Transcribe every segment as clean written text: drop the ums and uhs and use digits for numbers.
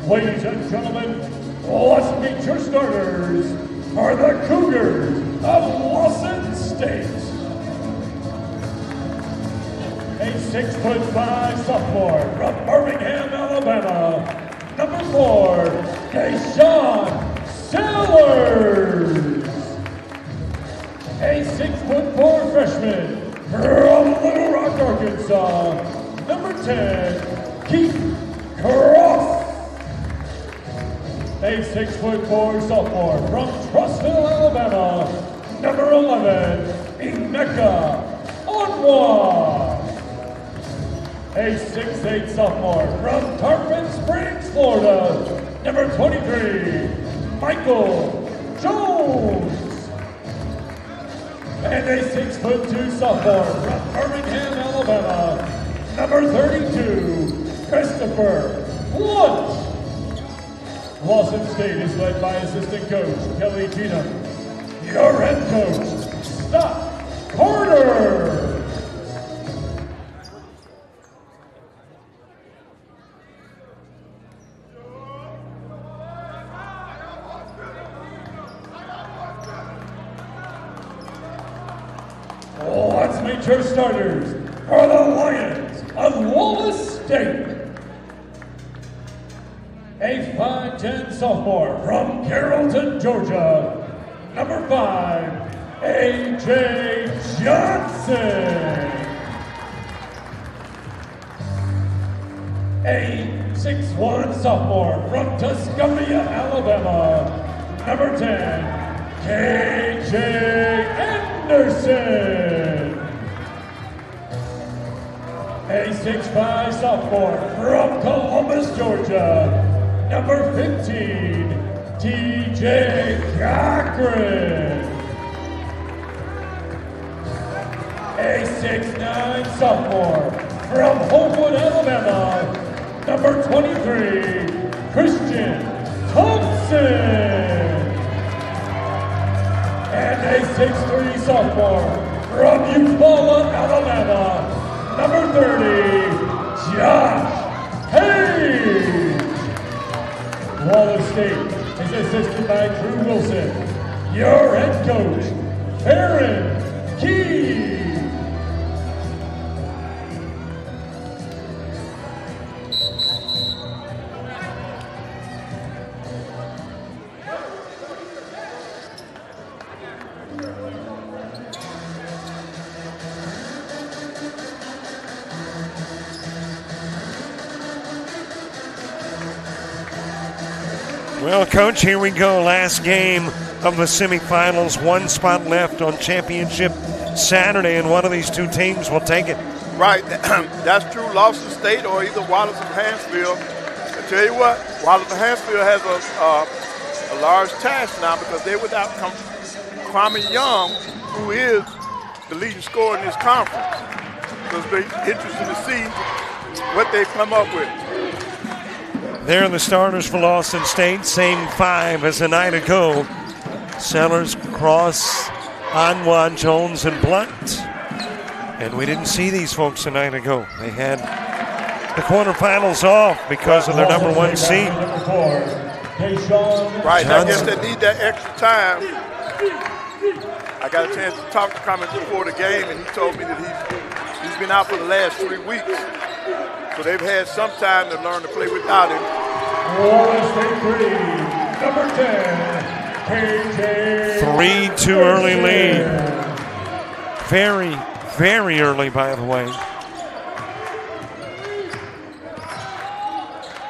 Ladies and gentlemen, let's meet your starters for the Cougars of Lawson State. A 6'5" sophomore from Birmingham, Alabama, number 4, Keyshawn Sellers. A 6'4" freshman from Little Rock, Arkansas, number 10, Keith Cross. A 6'4" sophomore from Trussville, Alabama, number 11, Emeka Onwa. A 6'8" sophomore from Tarpon Springs, Florida, number 23, Michael Jones. And a 6'2" sophomore from Birmingham, Alabama, number 32, Christopher Blunt. Lawson State is led by assistant coach Kelly Cheatham. Your head coach, Scott Carter. Let's meet your starters for the Lions of Wallace State. A 5'10" sophomore from Carrollton, Georgia, number 5, A.J. Johnson. A 6'1" sophomore from Tuscumbia, Alabama, number 10, K.J. Anderson. A 6'5" sophomore from Columbus, Georgia, number 15, T.J. Cochran. A 6'9" sophomore from Homewood, Alabama, number 23, Christian Thompson. And a 6'3" sophomore from Eufaula, Alabama, number 30, Josh Hayes. Wallace State is assisted by Drew Wilson. Your head coach, Aaron Key. Well, Coach, here we go. Last game of the semifinals. One spot left on championship Saturday, and one of these two teams will take it. Right. That's true. Lawson State or either Wallace and Hanceville. I tell you what, Wallace and Hanceville has a large task now because they're without Kwame Young, who is the leading scorer in this conference. So it's very interesting to see what they come up with. They're the starters for Lawson State, same 5 as a night ago. Sellers, Cross, Onwa, Jones, and Blunt. And we didn't see these folks a night ago. They had the quarterfinals off because of their number 1 seed. Right, I guess they need that extra time. I got a chance to talk to Cummins before the game, and he told me that he's been out for the last 3 weeks. So they've had some time to learn to play without him. Wallace State 3, number 10, K.J. 3-2 early lead. Very, very early, by the way.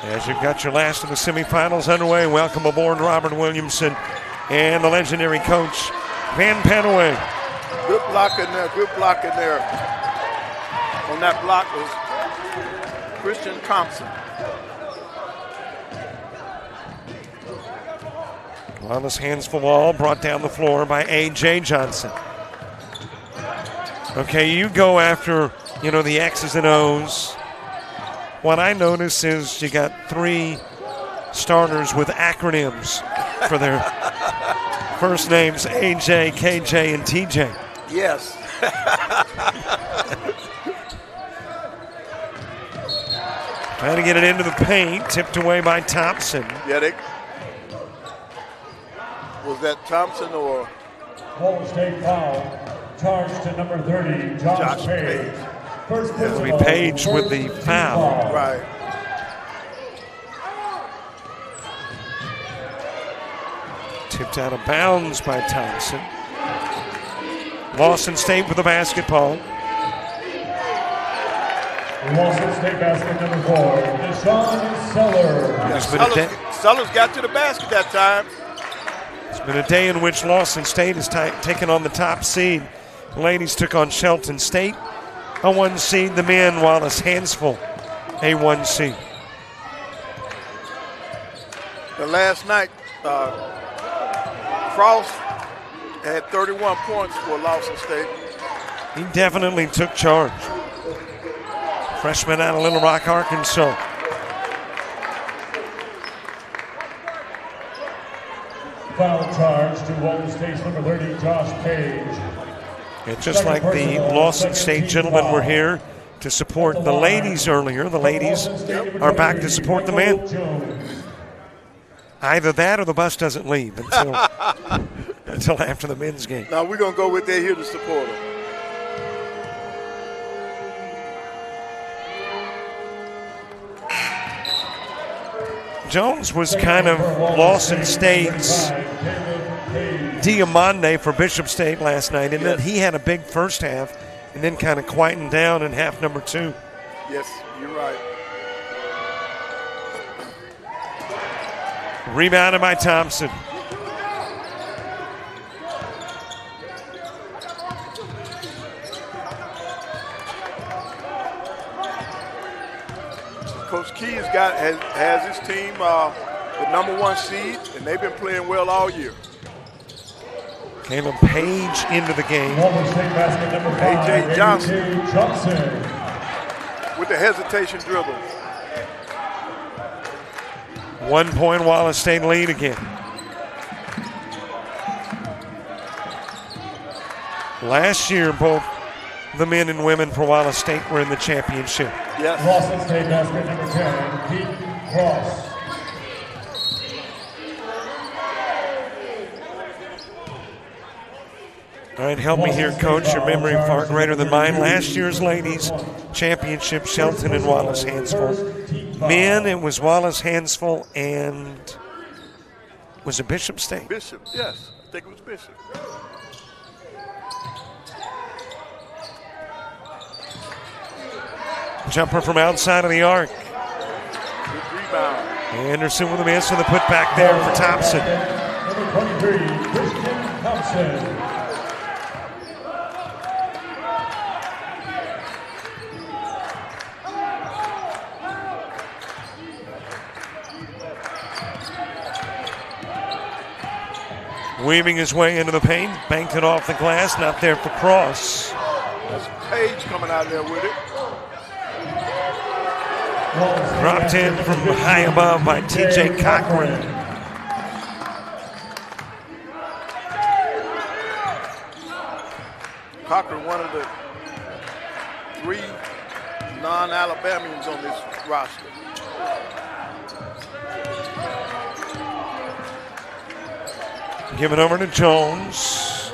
As you've got your last of the semifinals underway, welcome aboard Robert Williamson and the legendary coach, Van Penaway. Good block in there, good block in there. On that block was Christian Thompson. Wallace hands for ball, brought down the floor by A.J. Johnson. Okay, you go after, the X's and O's. What I notice is you got 3 starters with acronyms for their first names, A.J., K.J., and T.J. Yes. Trying to get it into the paint, tipped away by Thompson. Yeah, was that Thompson or? Wallace State foul. Charge to number 30, Josh Page. First That'll be Page with the foul. Right. Tipped out of bounds by Thompson. Lawson State with the basketball. Lawson State basket number 4, Deshaun Sellers. Sellers got to the basket that time. It's been a day in which Lawson State has taken on the top seed. The ladies took on Shelton State, a 1 seed. The men, Wallace Hanceville, a 1 seed. The last night, Cross had 31 points for Lawson State. He definitely took charge. Freshman out of Little Rock, Arkansas. Foul charge to Wallace State's number 30, Josh Page. And just like the Lawson State gentlemen were here to support the ladies earlier, the ladies are back to support the men. Either that or the bus doesn't leave until after the men's game. Now we're going to go with they're here to support them. Jones was kind of Lawson State's Diamande for Bishop State last night, and then he had a big first half and then kind of quietened down in half number 2. Yes, you're right. Rebounded by Thompson. Coach Key has his team the number 1 seed, and they've been playing well all year. Caleb Page into the game. A.J. Johnson with the hesitation dribble. 1 point Wallace State lead again. Last year, both the men and women for Wallace State were in the championship. Yes. Lawson State basket number 10, Pete Cross. All right, help me here, Coach. Your memory far greater than mine. Last year's ladies championship, Shelton and Wallace Hanceville. Men, it was Wallace Hanceville and was it Bishop State? Bishop, yes. I think it was Bishop. Jumper from outside of the arc. Good rebound. Anderson with a miss and the putback there for Thompson. Number 23, Christian Thompson. Weaving his way into the paint, banked it off the glass, not there for Cross. That's Page coming out there with it. Dropped in from high above by T.J. Cochran. Cochran, one of the 3 non-Alabamians on this roster. Give it over to Jones.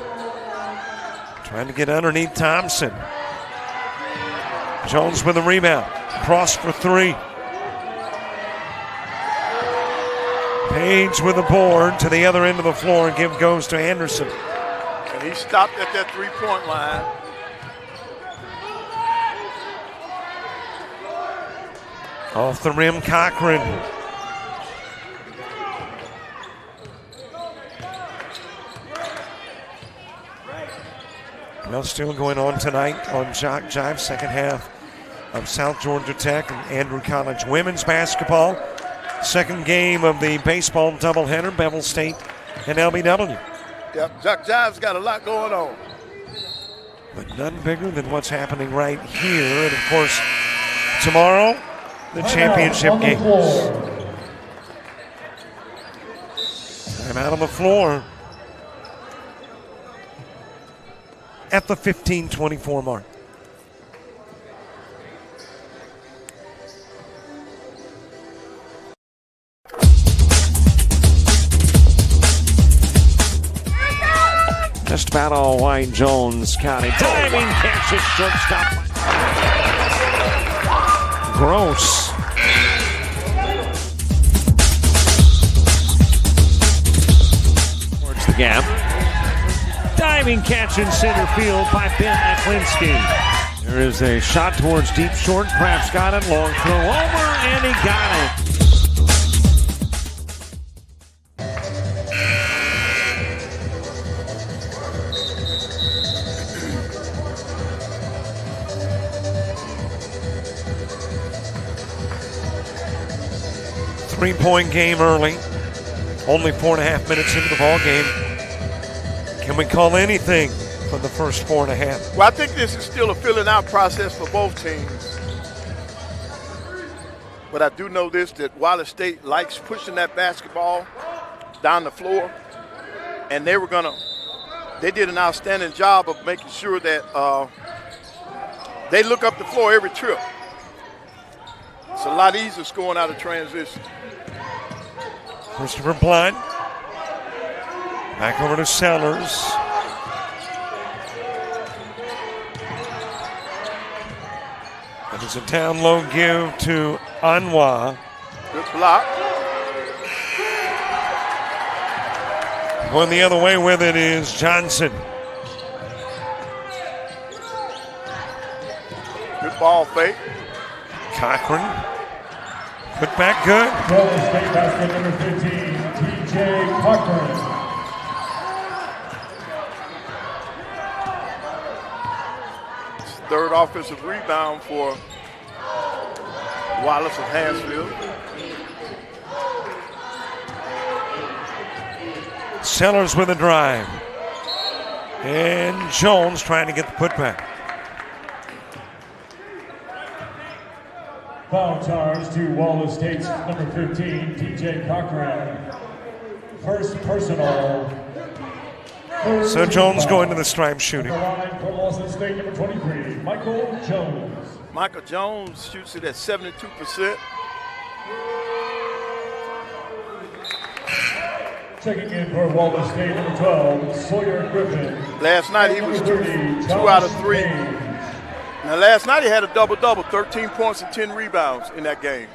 Trying to get underneath Thompson. Jones with a rebound. Cross for 3. Page with a board to the other end of the floor. Give goes to Anderson. And he stopped at that 3-point line. Off the rim, Cochran. Well, still going on tonight on JockJive, second half of South Georgia Tech and Andrew College women's basketball. Second game of the baseball doubleheader, Bevel State and LBW. Yep, JockJive's got a lot going on. But none bigger than what's happening right here. And, of course, tomorrow, the championship game. I'm out on the floor at the 15:24 mark. last battle, White Jones County. Diving catches shortstop. Gross. Towards the gap. Diving catch in center field by Ben Aklinski. There is a shot towards deep short. Kraft's got it. Long throw over, and he got it. Three-point game early. Only 4.5 minutes into the ball game. Can we call anything for the first 4.5? Well, I think this is still a filling out process for both teams. But I do know this, that Wallace State likes pushing that basketball down the floor. And they did an outstanding job of making sure that they look up the floor every trip. It's a lot easier scoring out of transition. Christopher Blunt. Back over to Sellers. It is a down low give to Anwa. Good block. Going the other way with it is Johnson. Good ball fake. Cochran. Put back good. Wallace State basket number 15, T.J. Cochran. Third offensive rebound for Wallace of Hanceville. Sellers with a drive. And Jones trying to get the putback. Foul charge to Wallace State's number 15, T.J. Cochran. First personal. So Jones going to the stripe shooting. The line for Lawson State, number 23, Michael Jones. Michael Jones shoots it at 72%. Checking in for Wallace State, number 12, Sawyer Griffin. Last night he was 2 out of 3. Now last night he had a double-double, 13 points and 10 rebounds in that game.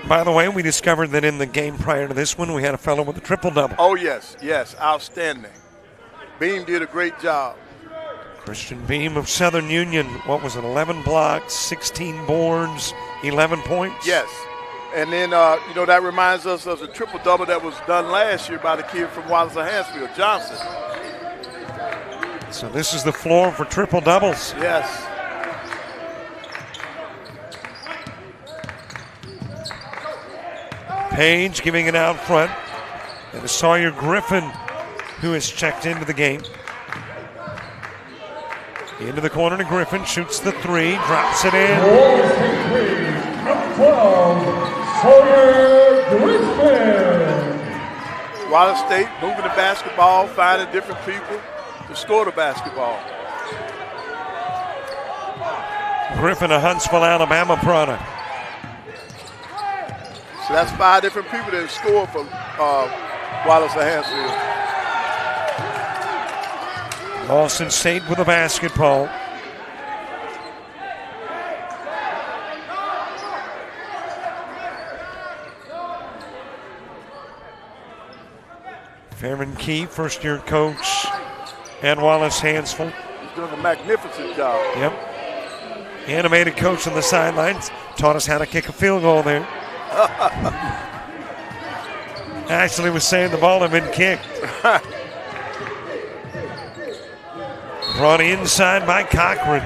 By the way, we discovered that in the game prior to this one, we had a fellow with a triple-double. Oh, yes, outstanding. Beam did a great job. Christian Beam of Southern Union, what was it, 11 blocks, 16 boards, 11 points? Yes. And then, that reminds us of the triple-double that was done last year by the kid from Wallace of Hanceville, Johnson. So this is the floor for triple-doubles. Yes. Page giving it out front. And it's Sawyer Griffin who has checked into the game. Into the corner to Griffin, shoots the three, drops it in. Wallace State 3, number 12, Sawyer Griffin. Wallace State moving the basketball, finding different people to score the basketball. Griffin, a Hanceville, Alabama product. So that's 5 different people that scored for Wallace of Hanceville. Lawson State with a basketball. Fairman Key, first-year coach at Wallace Hanceville. He's doing a magnificent job. Yep. Animated coach on the sidelines. Taught us how to kick a field goal there. Actually was saying the ball had been kicked. Brought inside by Cochran.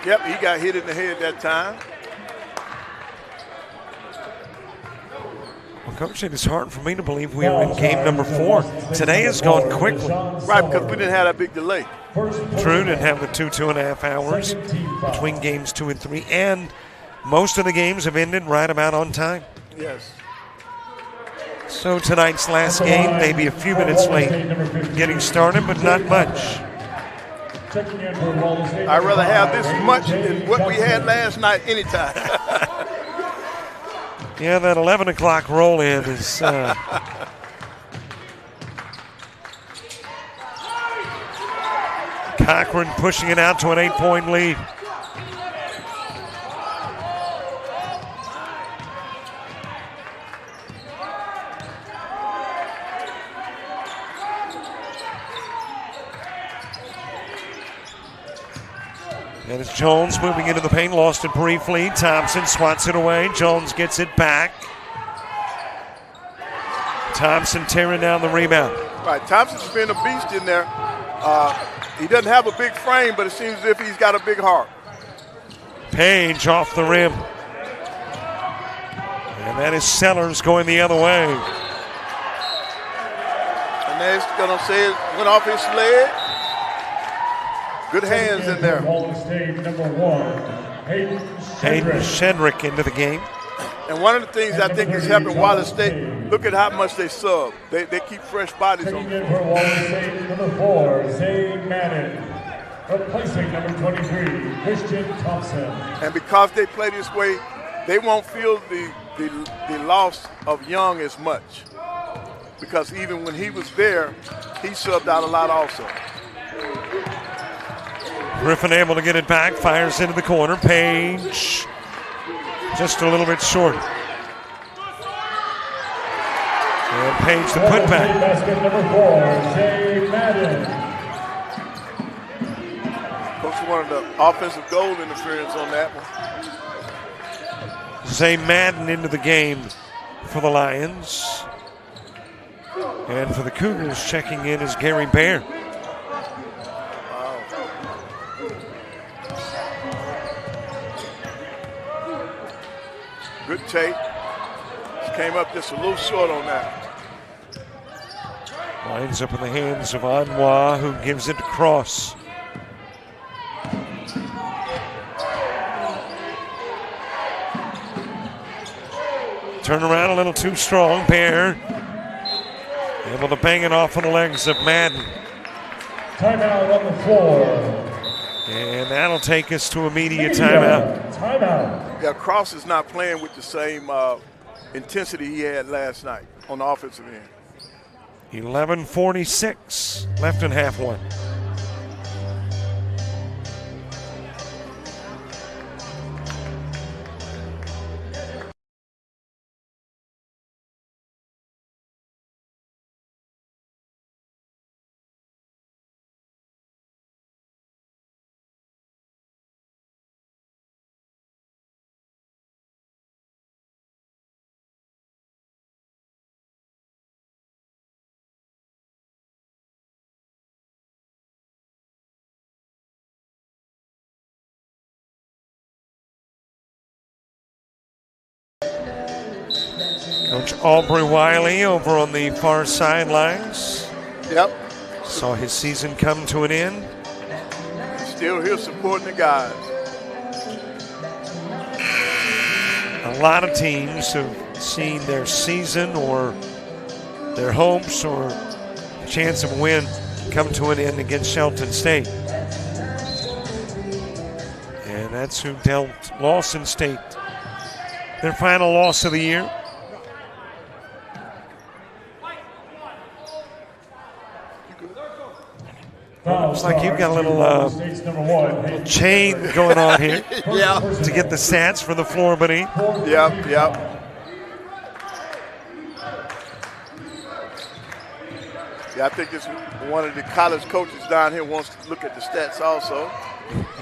Yep, he got hit in the head that time. Well, Coach, it is hard for me to believe we are in game number 4. Today has gone quickly. Right, because we didn't have that big delay. True, didn't have the 2.5 hours between games 2 and 3, and most of the games have ended right about on time. Yes. So tonight's last game, maybe a few minutes late getting started, but not much. I'd rather have this much than what we had last night anytime. Yeah, that 11 o'clock roll-in is Cochran pushing it out to an 8-point lead. And it's Jones moving into the paint, lost it briefly. Thompson swats it away. Jones gets it back. Thompson tearing down the rebound. Right, Thompson's been a beast in there. He doesn't have a big frame, but it seems as if he's got a big heart. Page off the rim. And that is Sellers going the other way. And they're going to say it went off his leg. Good hands in there. Hayden Shedrick into the game. And one of the things I think is helping Wallace State, look at how much they sub. They keep fresh bodies on the floor. For Wallace State, number 4, Zay Madden. Replacing number 23, Christian Thompson. And because they play this way, they won't feel the loss of Young as much. Because even when he was there, he subbed out a lot also. Griffin able to get it back, fires into the corner. Page just a little bit short. And Page the putback. Basket number 4, Zay Madden. Coach wanted the offensive goal interference on that one. Zay Madden into the game for the Lions. And for the Cougars, checking in is Gary Baer. Good take. Just came up just a little short on that. Lines up in the hands of Anwar, who gives it to Cross. Turn around a little too strong. Bear able to bang it off on the legs of Madden. Timeout on the floor. And that'll take us to immediate timeout. Timeout. Yeah, Cross is not playing with the same intensity he had last night on the offensive end. 11:46 left in half one. Coach Aubrey Wiley over on the far sidelines. Yep. Saw his season come to an end. He's still here supporting the guys. A lot of teams have seen their season or their hopes or chance of a win come to an end against Shelton State. And that's who dealt Lawson State their final loss of the year. Looks like you've got a little chain going on here. Yeah. To get the stats for the floor, buddy. Yep. Yeah, I think it's one of the college coaches down here wants to look at the stats also.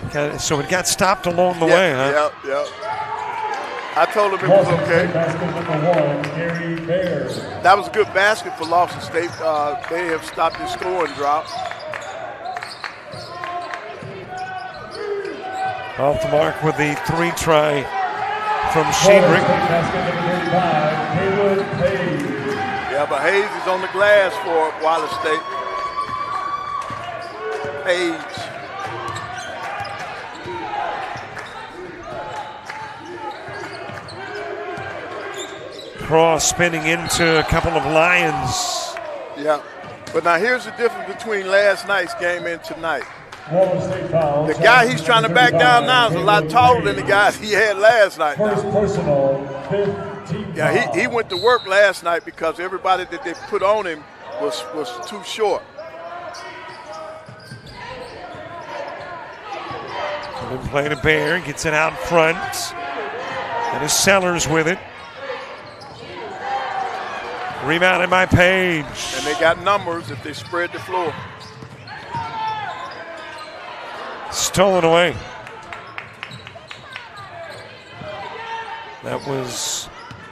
Okay, so it got stopped along the way, huh? Yep. I told him it was okay. Basket number 1, Gary Baer. That was a good basket for Lawson State. They have stopped the scoring drought. Off the mark with the 3-try from Shedrick. Basket number 35, Caleb Page. Yeah, but Hayes is on the glass for Wallace State. Page. Cross spinning into a couple of Lions. Yeah, but now here's the difference between last night's game and tonight. The guy he's trying to back down now is a lot taller than the guys he had last night. First personal, 15 Yeah, he went to work last night because everybody that they put on him was too short. Good play to Bear, gets it out front. And his Sellers with it. Rebounded by Page. And they got numbers if they spread the floor. Stolen away. That was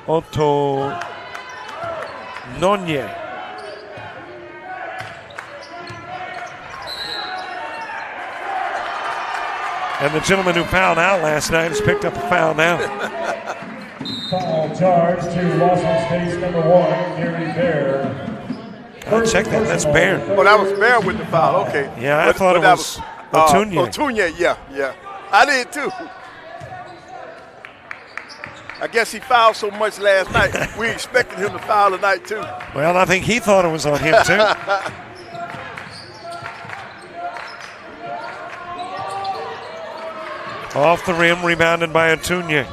Otto Nonye. And the gentleman who fouled out last night has picked up a foul now. Foul charge to Lawson State's number 1, Gary Bear. I'll check that. That's Bear. Oh, that was Bear with the foul. Okay. Yeah, I thought it was Otunye. Otunye, yeah. I did too. I guess he fouled so much last night. We expected him to foul tonight too. Well, I think he thought it was on him too. Off the rim, rebounded by Otunye.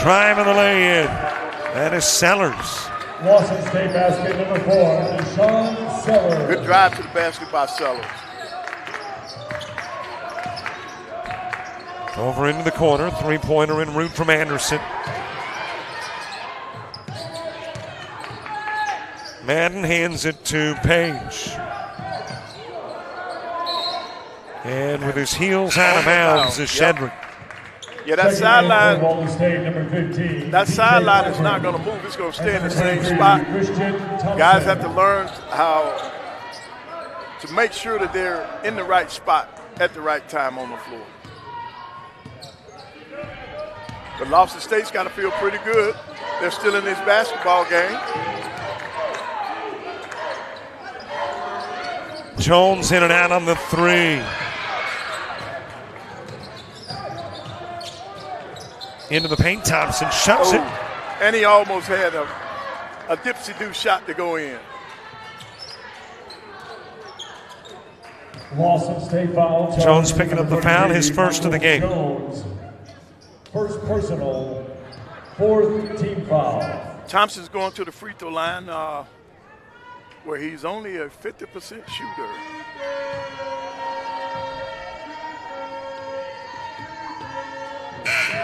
Driving the lay-in. That is Sellers. Lawson State basket number 4, Deshaun Sellers. Good drive to the basket by Sellers. Over into the corner, three-pointer en route from Anderson. Madden hands it to Page. And with his heels out of bounds is Shedrick. Yeah, that sideline is not going to move. It's going to stay in the same spot. Guys have to learn how to make sure that they're in the right spot at the right time on the floor. But Lawson State's got to feel pretty good. They're still in this basketball game. Jones in and out on the three. Into the paint, Thompson shoves it. And he almost had a dipsy-do shot to go in. Lawson State foul. Jones picking up the foul, his first of the game. Jones. First personal, 4th team foul. Thompson's going to the free throw line where he's only a 50% shooter.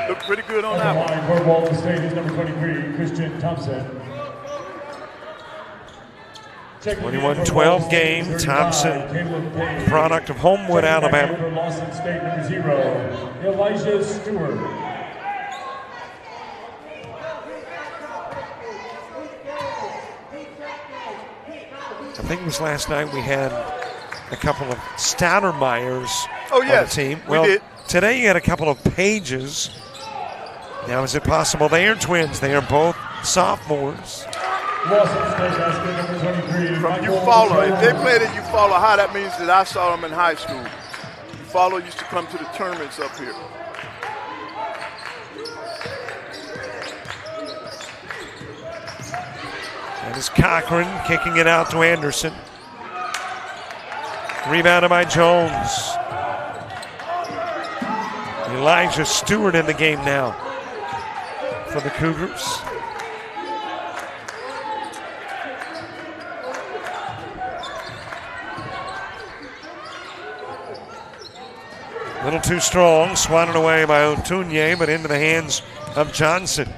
Looked pretty good on that one. For Wallace State is number 23, Christian Thompson. 21-12 game. Thompson, product of Homewood, Alabama. For Lawson State, number 0, Elijah Stewart. I think it was last night we had a couple of Stoutermeyers on the team. Well, we did. Today you had a couple of Pages. Now, is it possible they are twins? They are both sophomores. From Eufaula. If they played at Eufaula High, that means that I saw them in high school. Eufaula used to come to the tournaments up here. That is Cochran kicking it out to Anderson. Rebounded by Jones. Elijah Stewart in the game now for the Cougars. A little too strong, swatted away by Otunye, but into the hands of Johnson.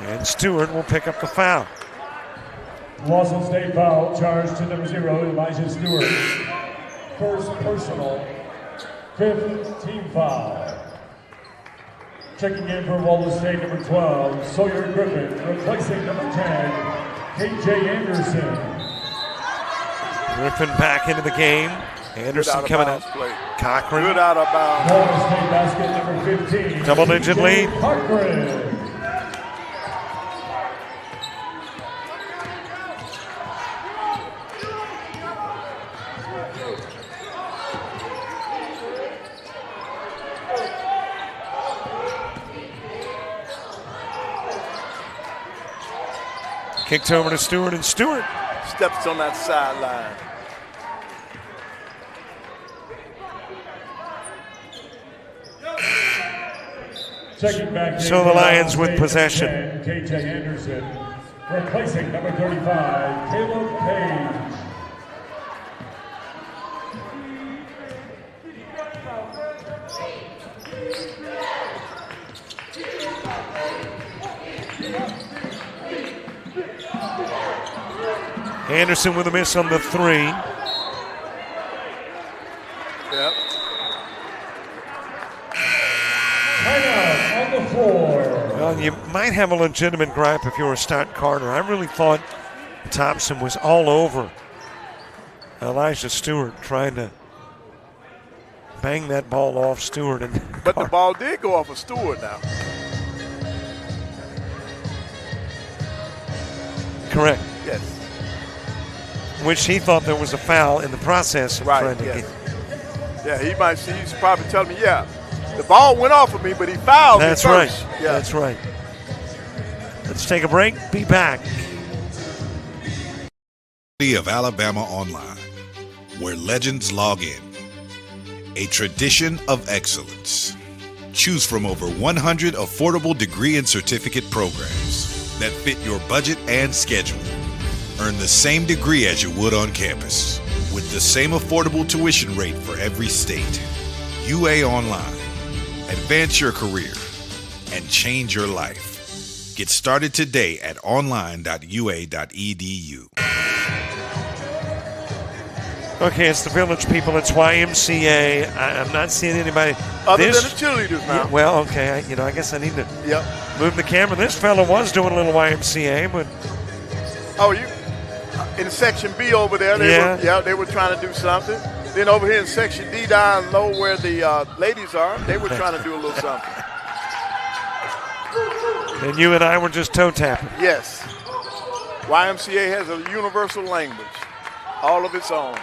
And Stewart will pick up the foul. Lawson State foul, charge to number 0, Elijah Stewart. First personal, 5th team foul. Checking in for Wallace State, number 12, Sawyer Griffin, replacing number 10, KJ Anderson. Griffin back into the game. Anderson coming out. Cochran. Good out of bounds. Wallace State basket number 15. Double-digit lead. Cochran. Kicked over to Stewart, and Stewart steps on that sideline. Checking back so the Lions with possession. KJ Anderson. Replacing number 35, Caleb Page. Anderson with a miss on the 3. Yep. Timeout on the floor. Well, you might have a legitimate gripe if you're a Stott Carter. I really thought Thompson was all over Elijah Stewart, trying to bang that ball off Stewart. But the ball did go off of Stewart now. Correct. Yes. Which he thought there was a foul in the process of Right, trying to yes. get. Yeah, he might see. He's probably telling me, yeah, the ball went off of me, but he fouled That's me right. first. Yeah. That's right. Let's take a break. Be back. Of Alabama Online, where legends log in. A tradition of excellence. Choose from over 100 affordable degree and certificate programs that fit your budget and schedule. Earn the same degree as you would on campus, with the same affordable tuition rate for every state. UA Online. Advance your career and change your life. Get started today at online.ua.edu. Okay, it's the Village people. It's YMCA. I'm not seeing anybody. Other than the cheerleaders now. Yeah, well, okay. I guess I need to Yep. move the camera. This fella was doing a little YMCA, but Oh, you in section B over there? They were trying to do something. Then over here in section D, down low where the ladies are, they were trying to do a little something. and you and I were just toe tapping. Yes. YMCA has a universal language, all of its own.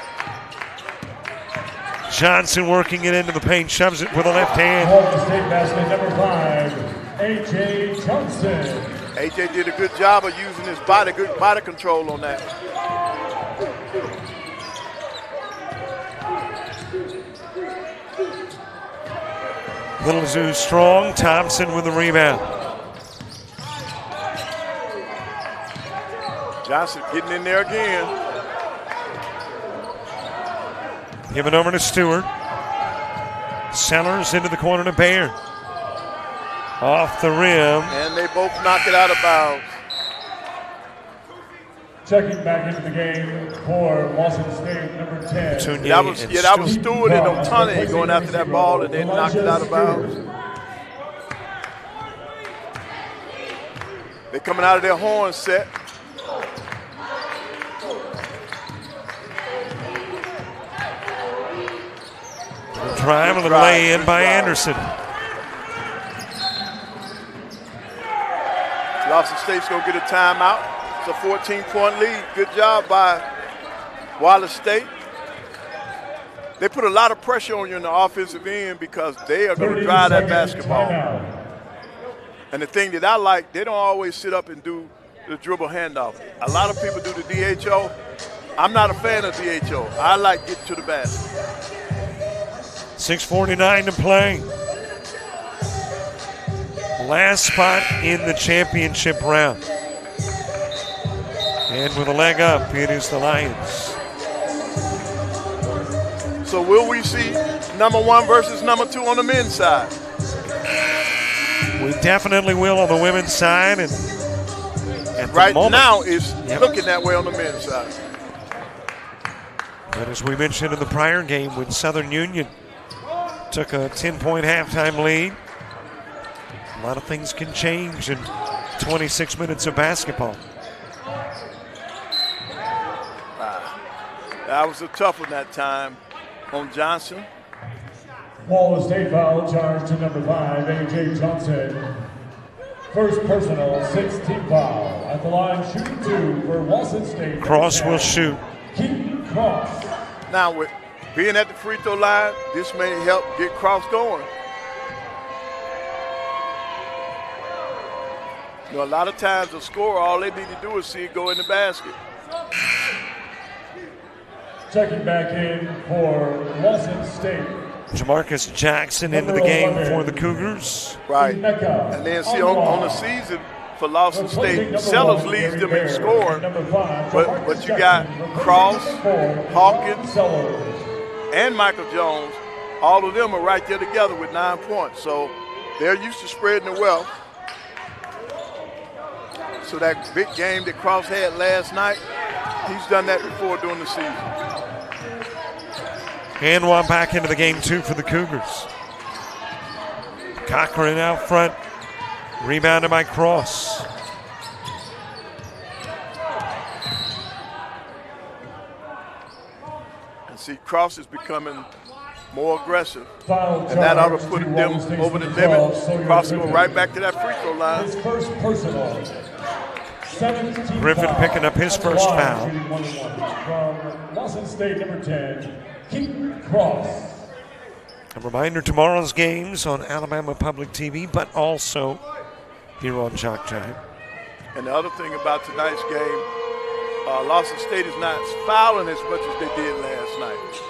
Johnson working it into the paint, shoves it with a left hand. Florida State basket number 5, A.J. Johnson. AJ did a good job of using his good body control on that. Little Zoo strong. Thompson with the rebound. Johnson getting in there again. Give it over to Stewart. Sellers into the corner to Baird. Off the rim. And they both knock it out of bounds. Checking back into the game for Lawson State, number 10. Tunier That was Stewart and O'Tonney going after that ball, and they knocked it out of bounds. They're coming out of their horn set. Drive and the lay in by Anderson. Lawson State's going to get a timeout. It's a 14-point lead. Good job by Wallace State. They put a lot of pressure on you in the offensive end because they are going to drive that basketball. And the thing that I like, they don't always sit up and do the dribble handoff. A lot of people do the DHO. I'm not a fan of DHO. I like getting to the basket. 6:49 to play. Last spot in the championship round. And with a leg up, it is the Lions. So will we see number 1 versus number 2 on the men's side? We definitely will on the women's side. And at the right moment, now it's looking that way on the men's side. But as we mentioned in the prior game, when Southern Union took a 10-point halftime lead, a lot of things can change in 26 minutes of basketball. That was a tough one that time on Johnson. Wallace State foul charge to number 5, A.J. Johnson. First personal, 6th foul. At the line, shooting 2 for Lawson State. Cross will shoot. Keaton Cross. Now, with being at the free throw line, this may help get Cross going. You know, a lot of times a scorer, all they need to do is see it go in the basket. Checking back in for Lawson State. Jamarcus Jackson into the game for the Cougars. Right. And then see on the season, for Lawson State. Sellers leads them in scoring, but you got Cross, Hawkins, and Michael Jones. All of them are right there together with 9 points. So they're used to spreading the wealth. So that big game that Cross had last night, he's done that before during the season. And one back into the game, too, for the Cougars. Cochran out front, rebounded by Cross. And see, Cross is becoming more aggressive, and that ought to put them over the limit. Cross will go right back to that free throw line. His first personal. Griffin picking up his first foul. From Lawson State, number 10, Keith Cross. A reminder, tomorrow's games on Alabama Public TV, but also here on JockJive. And the other thing about tonight's game, Lawson State is not fouling as much as they did last night.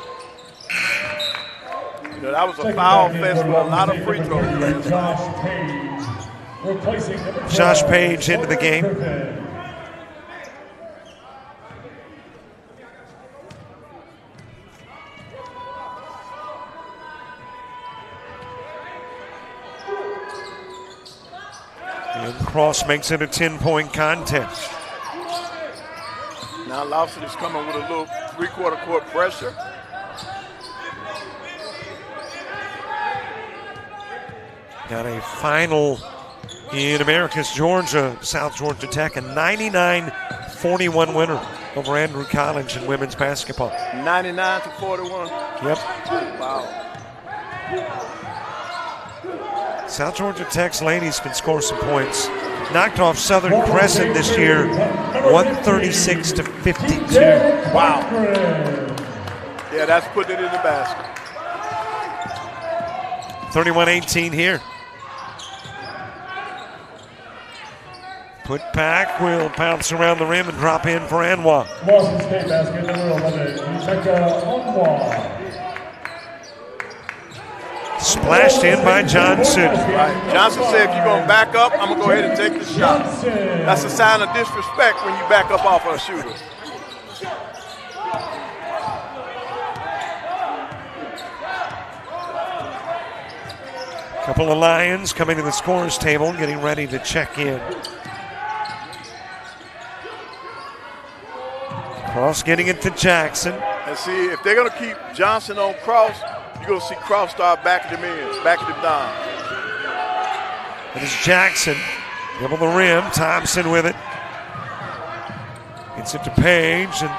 You know, that was a foul fest with a lot of free throws last night. Josh Page into the game. And Cross makes it a 10-point contest. Now Lawson is coming with a little three-quarter court pressure. Got a final in America's Georgia, South Georgia Tech, a 99-41 winner over Andrew College in women's basketball. 99-41. Yep. Wow. South Georgia Tech's ladies can score some points. Knocked off Southern Crescent this year, 136-52. Wow. Yeah, that's putting it in the basket. 31-18 here. Put back, will bounce around the rim and drop in for Anwar. Lawson State basket number 11, Rebecca Anwar. Splashed in by Johnson. Right. Johnson said, if you're going to back up, I'm going to go ahead and take the shot. That's a sign of disrespect when you back up off of a shooter. Couple of Lions coming to the scorer's table, getting ready to check in. Cross getting it to Jackson. And see, if they're going to keep Johnson on Cross, you're going to see Cross start backing them in, backing them down. It is Jackson. Double the rim. Thompson with it. Gets it to Page. And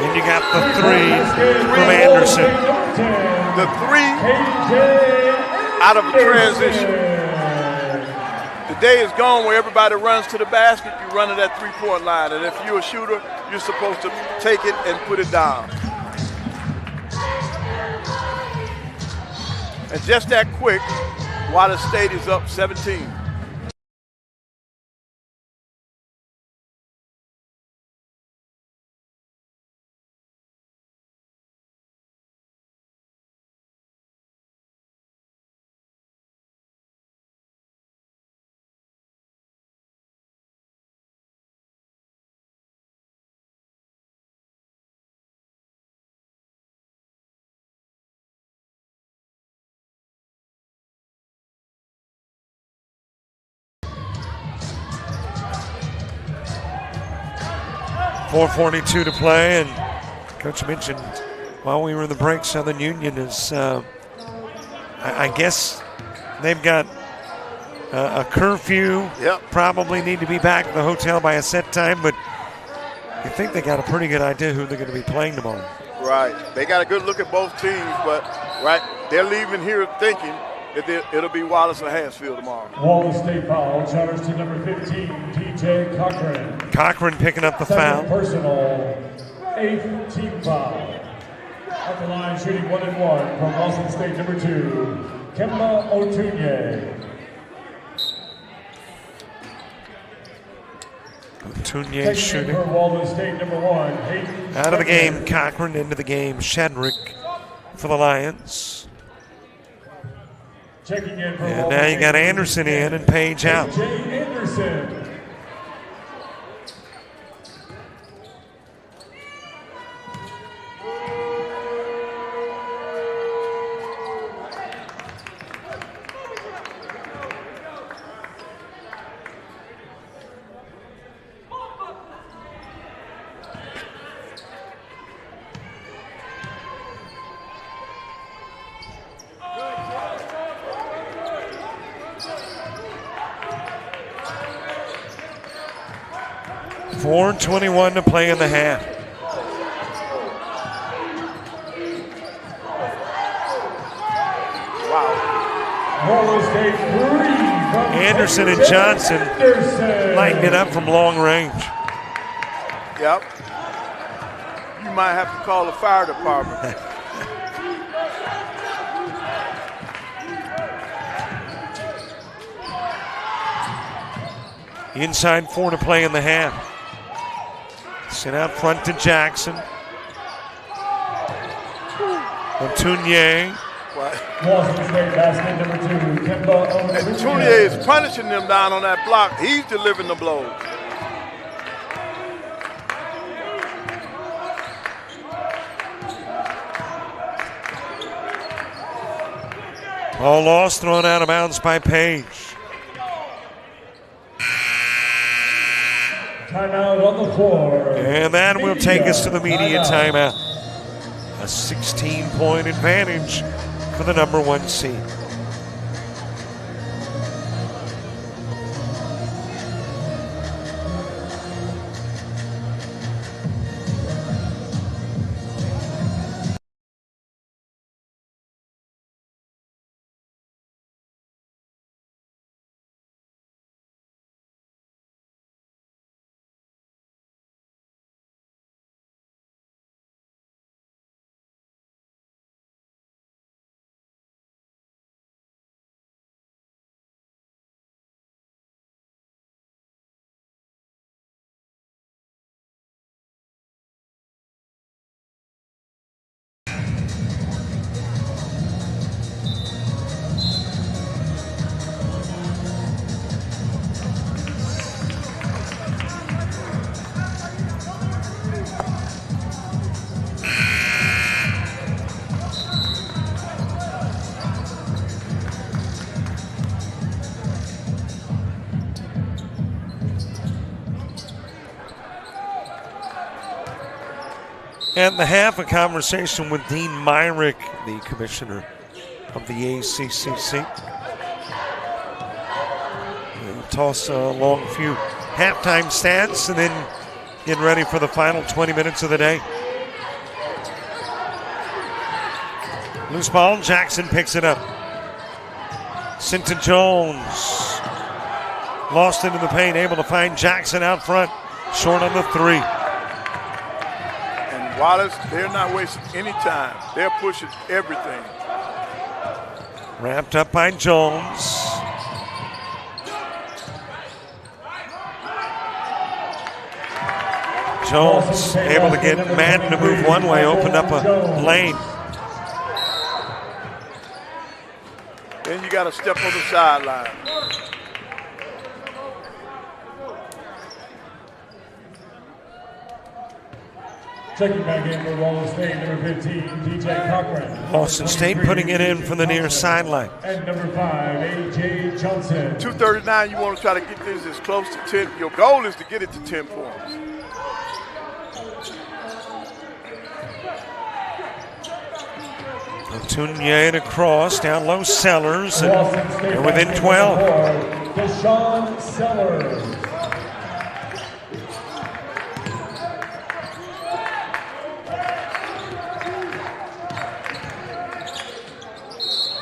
then you got the three from Anderson. The three out of a transition. The day is gone where everybody runs to the basket. You run to that three-point line. And if you're a shooter, you're supposed to take it and put it down. And just that quick, Wallace State is up 17. .442 to play, and Coach mentioned while we were in the break, Southern Union is, I guess they've got a curfew. Yep. Probably need to be back at the hotel by a set time, but I think they got a pretty good idea who they're going to be playing tomorrow. Right. They got a good look at both teams, but they're leaving here thinking that it'll be Wallace or Hanceville tomorrow. Wallace State foul, charge to number 15, TJ Cochran. Cochran picking up the foul. Personal, 8th team foul. At the line, shooting 1 and 1 from Lawson State, number 2, Kemba Otunye. Otunye shooting. For Wallace State, number 1, Hayden Out of the game, Cochran into the game. Shedrick for the Lions. Checking in for And now you got Anderson in and Page out. Anderson. .421 to play in the half. Anderson and Johnson lighting it up from long range. Yep. You might have to call the fire department. Inside 4 to play in the half. Sent out front to Jackson. Tunye. And Tunye is punishing them down on that block. He's delivering the blows. Ball lost, thrown out of bounds by Page. Timeout on the floor. And that will take us to the media timeout. A 16-point advantage for the number 1 seed. And the half, a conversation with Dean Myrick, the commissioner of the ACCC. We'll toss along a few halftime stats and then get ready for the final 20 minutes of the day. Loose ball, Jackson picks it up. Sent to Jones. Lost into the paint, able to find Jackson out front. Short on the 3. Wallace, they're not wasting any time. They're pushing everything. Wrapped up by Jones. Jones able to get Madden to move one way, opened up a lane. Then you got to step on the sideline. Checking back in for Wallace State, number 15, DJ Cochran. Lawson State putting it in from the near sideline. And number 5, A.J. Johnson. 2:39, you want to try to get this as close to 10. Your goal is to get it to 10 points. Tunye across, down low Sellers, and they're within 12. Deshaun Sellers.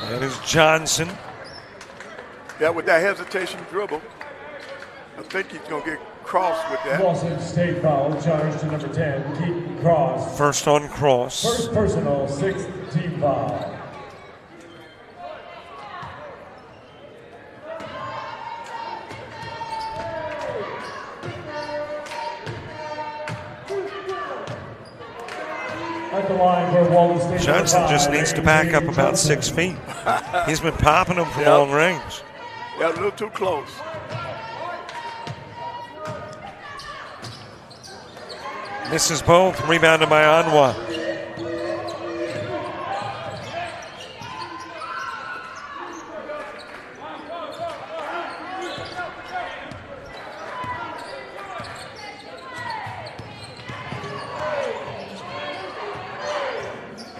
That is Johnson. Yeah, with that hesitation dribble, I think he's going to get crossed with that. Lawson State foul charged to number 10, Keaton Cross. First on Cross. First personal, 6th team foul. At the line for Wallace State. Johnson just needs to back up about 6 feet. He's been popping them from long range. Got a little too close. Misses both. Rebounded by Anwa.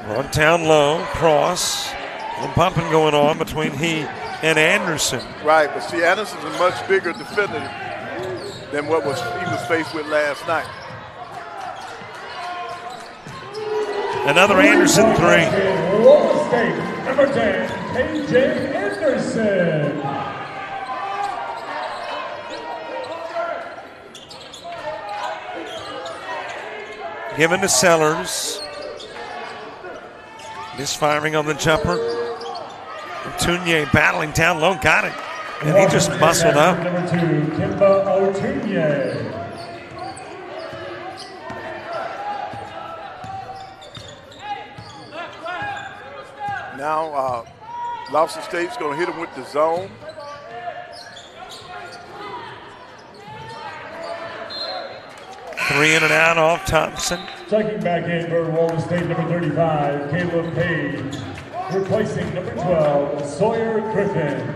Run down low, cross. A little pumping going on between he and Anderson. Right, but see, Anderson's a much bigger defender than what he was faced with last night. Another Anderson three. Wallace State, number 10, KJ Anderson. Given to Sellers. Misfiring on the jumper. Otunye battling down low, got it. And he just muscled up. Number 2, Kimba Otunye. Now, Lawson State's going to hit him with the zone. Three in and out off Thompson. Checking back in for Wallace State, number 35, Caleb Page. Replacing number 12, Sawyer Griffin.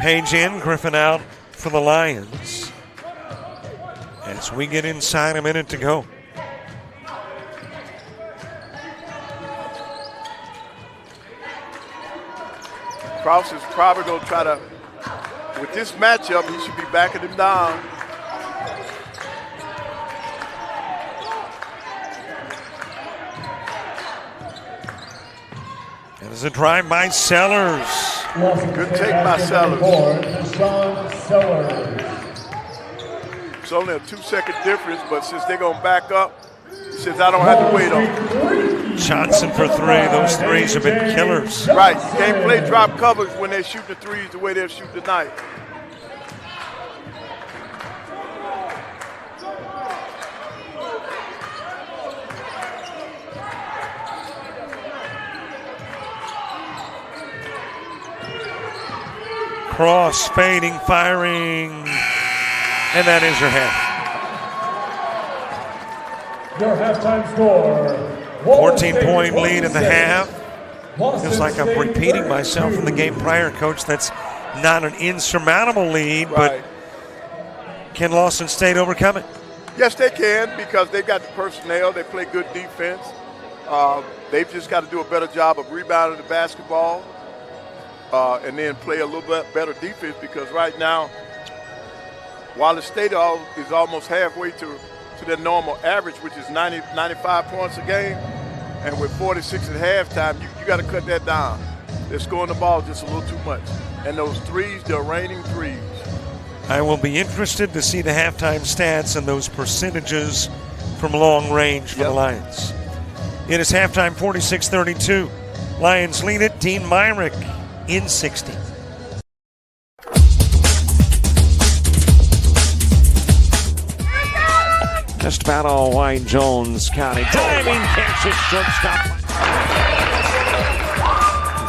Page in, Griffin out for the Lions. As we get inside, a minute to go. Cross is probably going to try to, with this matchup, he should be backing him down. There's a drive by Sellers. Good take by Sellers. It's only a 2-second difference, but since they're going to back up, he says, I don't have to wait on him. Johnson for three. Those threes have been killers. Right. You can't play drop covers when they're shooting the threes the way they're shooting tonight. Cross, fading, firing, and that is your half. Your halftime score. 14-point lead in the half. Feels like I'm repeating myself from the game prior, Coach. That's not an insurmountable lead, but can Lawson State overcome it? Yes, they can, because they've got the personnel. They play good defense. They've just got to do a better job of rebounding the basketball and then play a little bit better defense, because right now, Wallace State is almost halfway to their normal average, which is 95 points a game. And with 46 at halftime, you got to cut that down. They're scoring the ball just a little too much. And those threes, they're raining threes. I will be interested to see the halftime stats and those percentages from long range for the Lions. It is halftime, 46-32. Lions lead it. Dean Myrick in 60. Just about all Wayne Jones County. Diving catch his shortstop.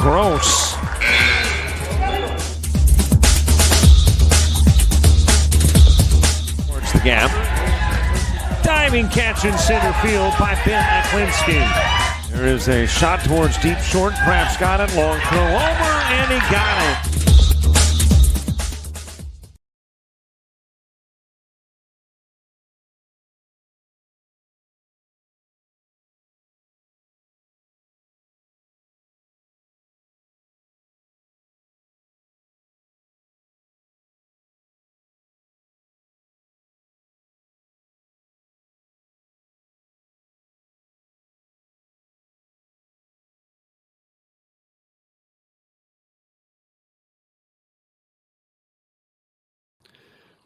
Gross. Towards the gap. Diving catch in center field by Ben Aklinski. There is a shot towards deep short. Kraft's got it. Long throw over, and he got it.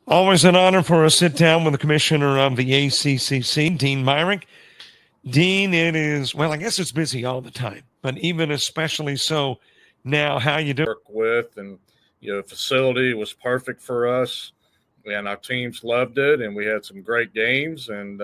Always an honor for a sit down with the commissioner of the ACCC, Dean Myrick. Dean, it is, well, I guess it's busy all the time, but even especially so now. How you doing? Work with, and facility was perfect for us, and our teams loved it, and we had some great games, and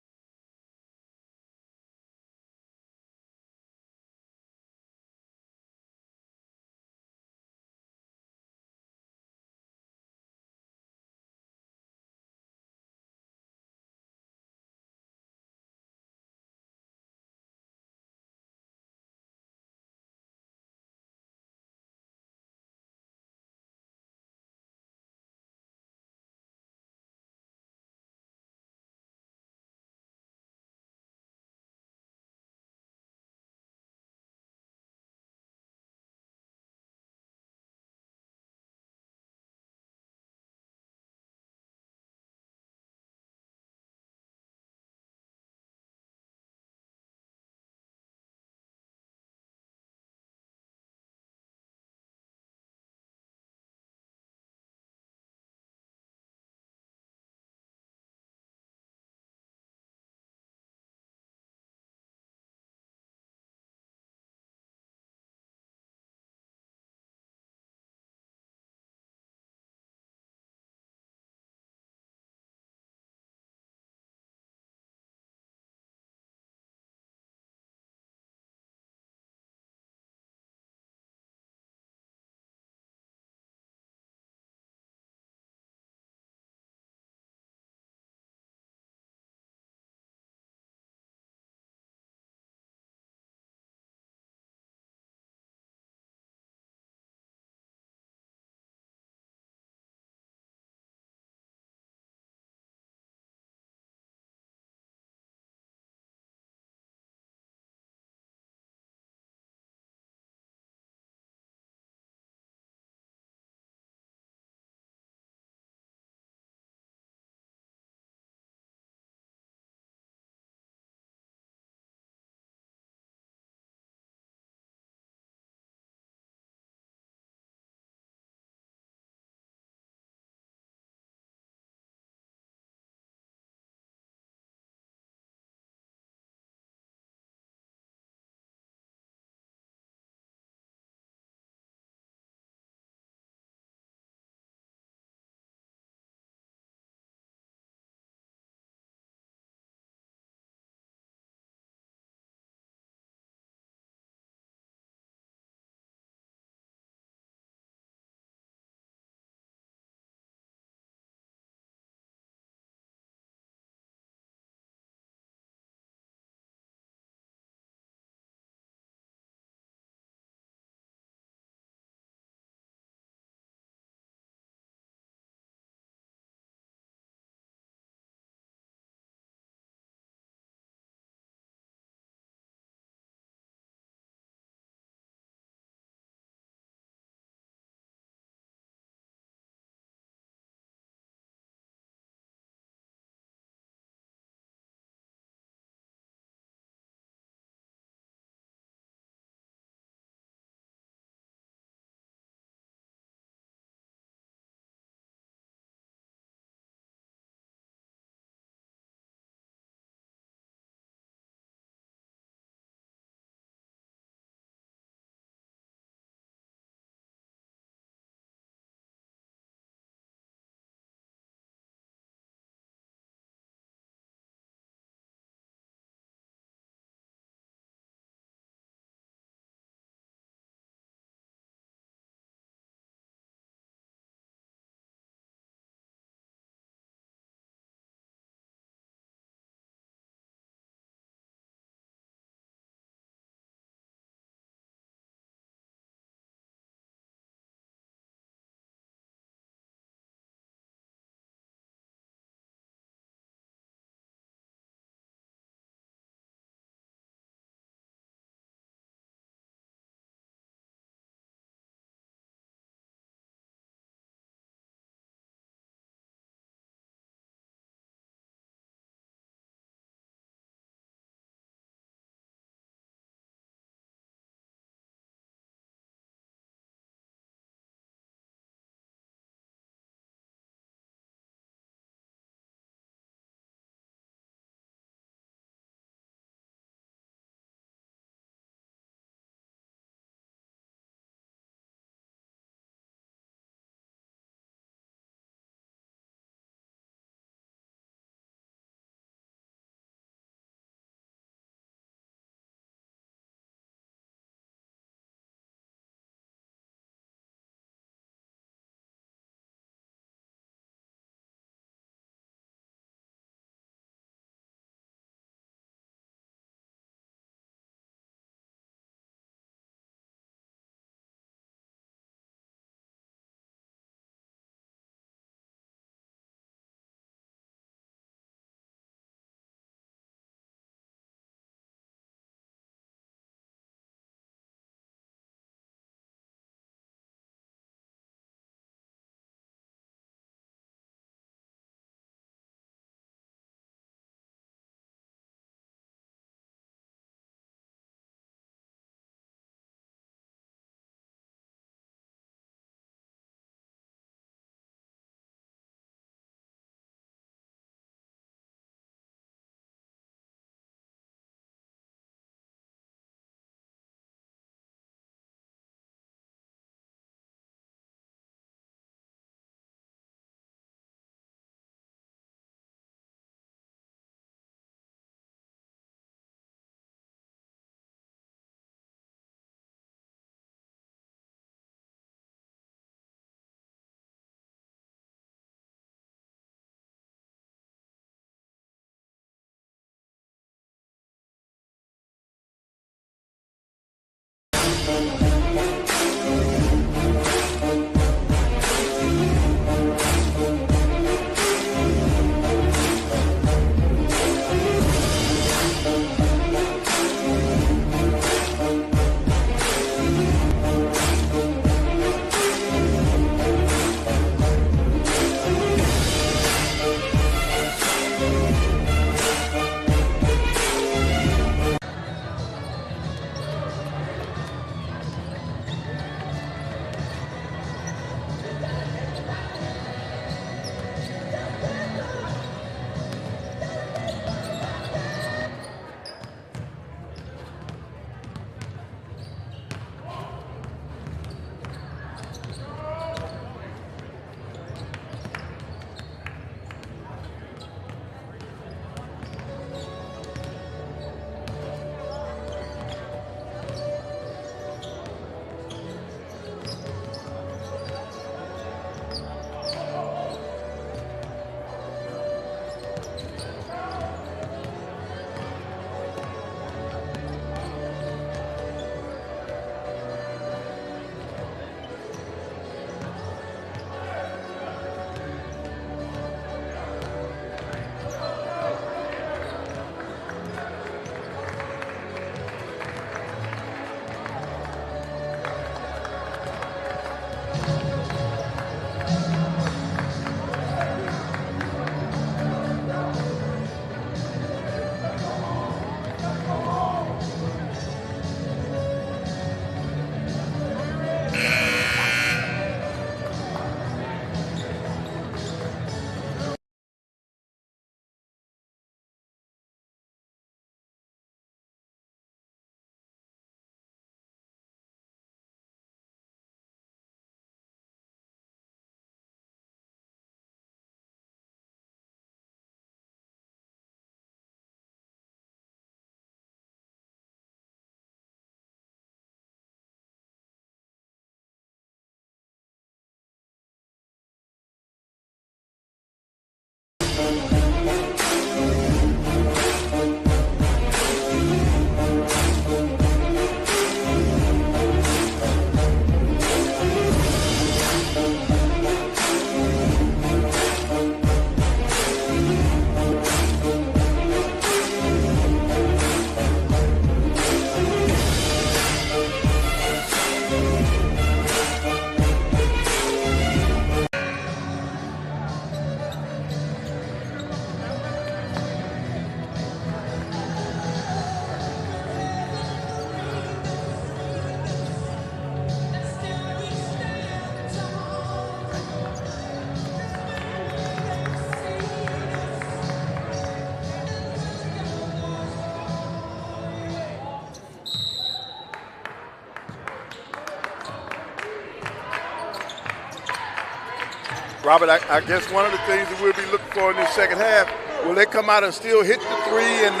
Robert, I guess one of the things that we'll be looking for in this second half, will they come out and still hit the three? And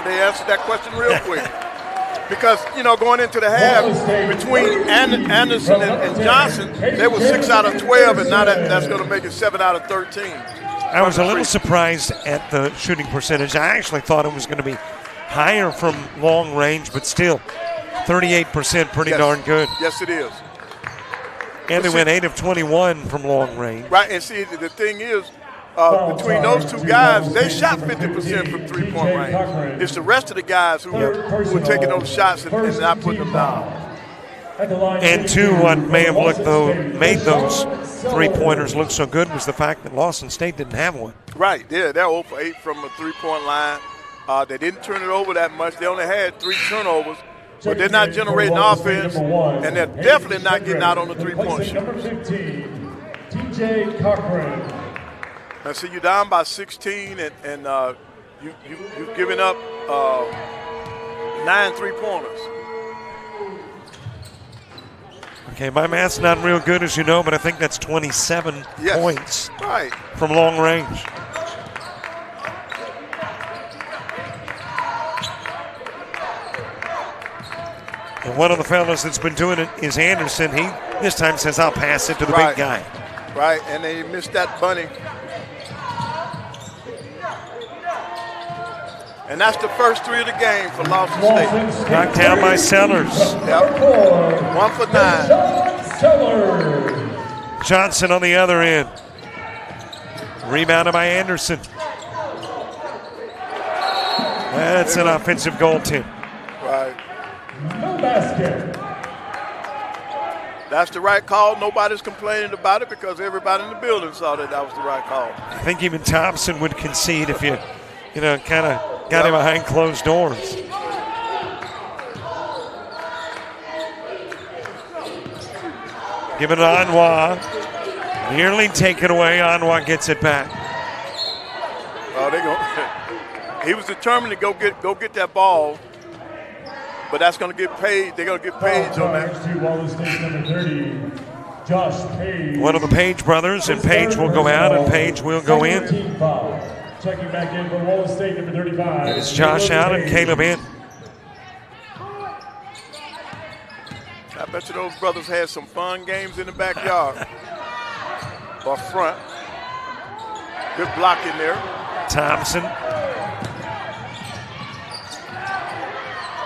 they answered that question real quick. Because, going into the half, between Anderson and Johnson, they were 6 out of 12, and now that's going to make it 7 out of 13. I was a little surprised at the shooting percentage. I actually thought it was going to be higher from long range, but still, 38%, pretty darn good. Yes, it is. And they went 8 of 21 from long range. Right, and see, the thing is, between those two guys, they shot 50% from three-point range. It's the rest of the guys who were taking those shots and not putting them down. And two, what may have made those three-pointers look so good was the fact that Lawson State didn't have one. Right, yeah, they're 0 for 8 from a three-point line. They didn't turn it over that much. They only had 3 turnovers. But they're not generating offense, and they're definitely not getting out on the three-point shooters. DJ Cochran. Now, see, you're down by 16, and you've given up 9 three-pointers. Okay, my math's not real good, as you know, but I think that's 27 points from long range. And one of the fellas that's been doing it is Anderson. He this time says, I'll pass it to the big guy. Right, and they missed that bunny. And that's the first 3 of the game for Lawson State. Knocked down by Sellers. Yep. 1 for 9. Johnson on the other end. Rebounded by Anderson. That's an offensive goal tip. Right. No basket. That's the right call. Nobody's complaining about it because everybody in the building saw that was the right call. I think even Thompson would concede if you kind of got him behind closed doors. Give it to Anwar. Nearly taken away. Anwar gets it back. Oh, he was determined to go get that ball. But that's going to get paid. They're going to get paid on that. Wallace State number 30, Josh Page. One of the Page brothers, and Page will go out, and Page will go in. Checking back in for Wallace State number 35. It's Josh out and Caleb in. I bet you those brothers had some fun games in the backyard or front. Good block in there. Thompson.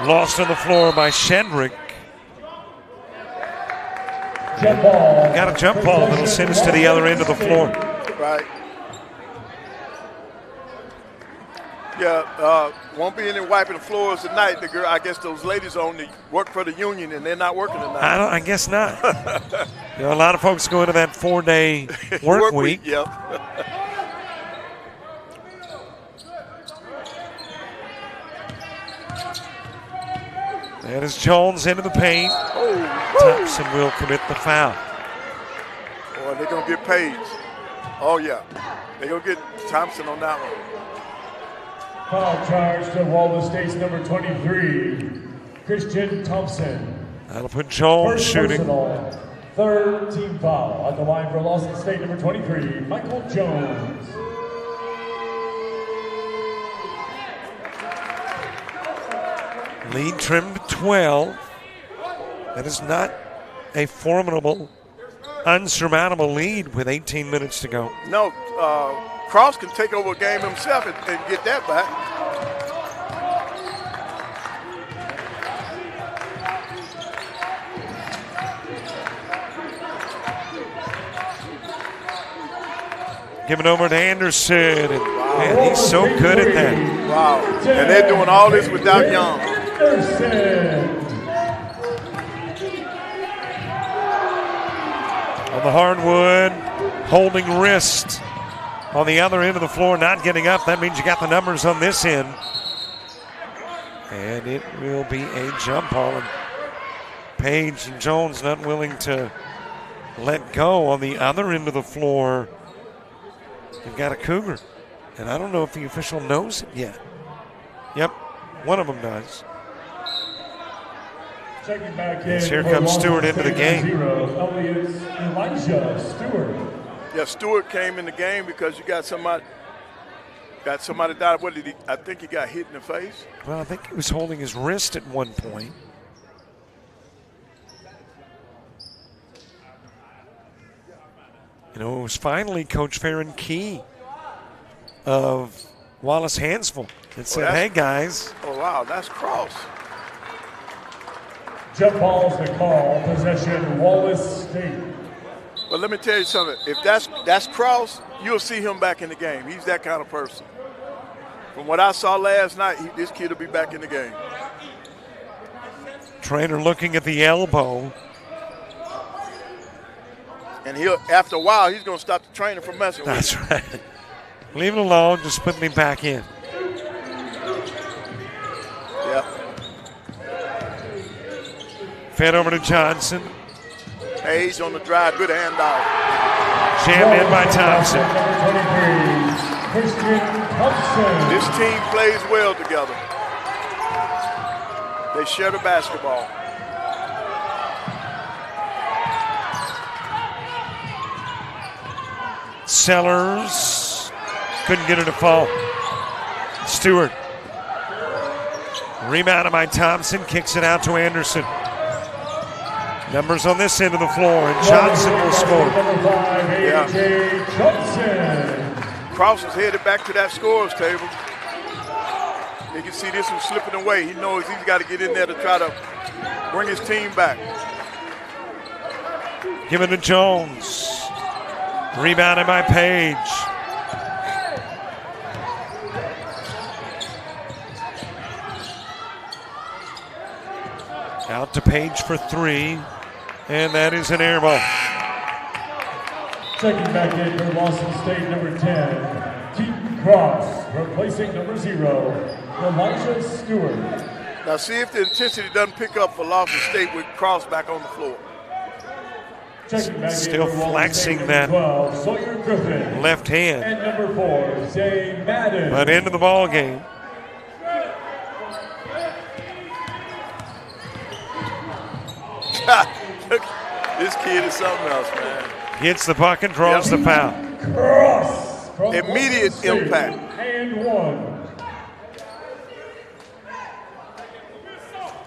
Lost on the floor by Shedrick. Got a jump ball that'll send us to the other end of the floor. Right. Yeah, won't be any wiping the floors tonight. I guess those ladies only work for the union, and they're not working tonight. I guess not. A lot of folks go into that 4-day work week. Yep. That is Jones into the paint. Thompson will commit the foul. Boy, they're going to get paid. Oh, yeah. They're going to get Thompson on that one. Foul charge to Wallace State's number 23, Christian Thompson. That'll put Jones shooting. Personal, 3rd team foul at the line for Lawson State number 23, Michael Jones. Lead trimmed to 12. That is not a formidable, unsurmountable lead with 18 minutes to go. No, Cross can take over a game himself and get that back. Giving over to Anderson. And man, he's so good at that. Wow. And they're doing all this without Young. On the hardwood, holding wrist. On the other end of the floor, not getting up. That means you got the numbers on this end. And it will be a jump ball. And Page and Jones not willing to let go. On the other end of the floor, you've got a Cougar. And I don't know if the official knows it yet. Yep, one of them does. Checking back in. Here comes Stewart into the game. Elijah Stewart. Yeah, Stewart came in the game because you got somebody died. What did he? I think he got hit in the face. Well, I think he was holding his wrist at one point. You know, it was finally Coach Farron Key of Wallace Hanceville that said, hey, guys. Oh, wow, that's cross. Jump ball's the call. Possession, Wallace State. But let me tell you something. If that's cross, you'll see him back in the game. He's that kind of person. From what I saw last night, this kid will be back in the game. Trainer looking at the elbow. And after a while, he's going to stop the trainer from messing with him. That's right. Leave it alone. Just put me back in. Yep. Fed over to Johnson. Hayes on the drive. Good handoff. Jammed in by Thompson. This team plays well together. They share the basketball. Sellers couldn't get it to fall. Stewart. Rebounded by Thompson. Kicks it out to Anderson. Numbers on this end of the floor, and Johnson will score. Yeah. Cross is headed back to that scorer's table. You can see this one slipping away. He knows he's got to get in there to try to bring his team back. Give it to Jones. Rebounded by Page. Out to Page for three, and that is an air ball. Checking back in for Lawson State, number 10, Keaton Cross, replacing number 0, Elijah Stewart. Now see if the intensity doesn't pick up for Lawson State with Cross back on the floor. Still flexing that 12, Sawyer Griffin. left hand. And number 4, Zay Madden. But into the ball game. Look, this kid is something else, man. Hits the puck and draws the foul. Cross. Immediate impact. And 1.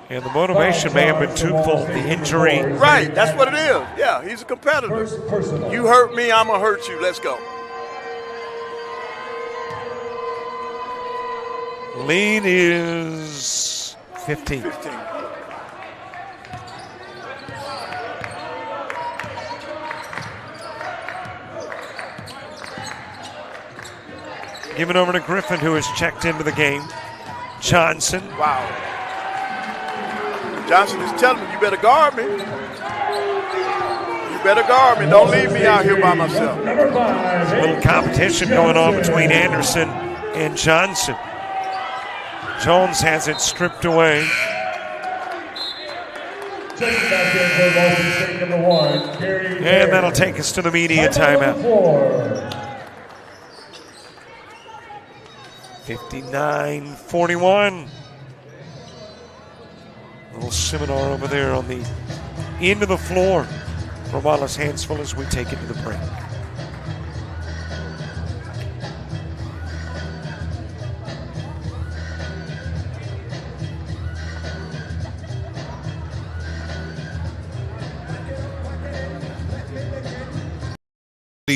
And the motivation may have been twofold. The injury. Right, that's what it is. Yeah, he's a competitor. First personal. You hurt me, I'm going to hurt you. Let's go. Lead is 15. 15. Give it over to Griffin, who has checked into the game. Johnson. Wow. Johnson is telling me, you better guard me. You better guard me. Don't leave me out here by myself. A little competition going on between Anderson and Johnson. Jones has it stripped away. And that'll take us to the media timeout. 59-41. Little seminar over there on the end of the floor for Wallace Hanceville as we take it to the break.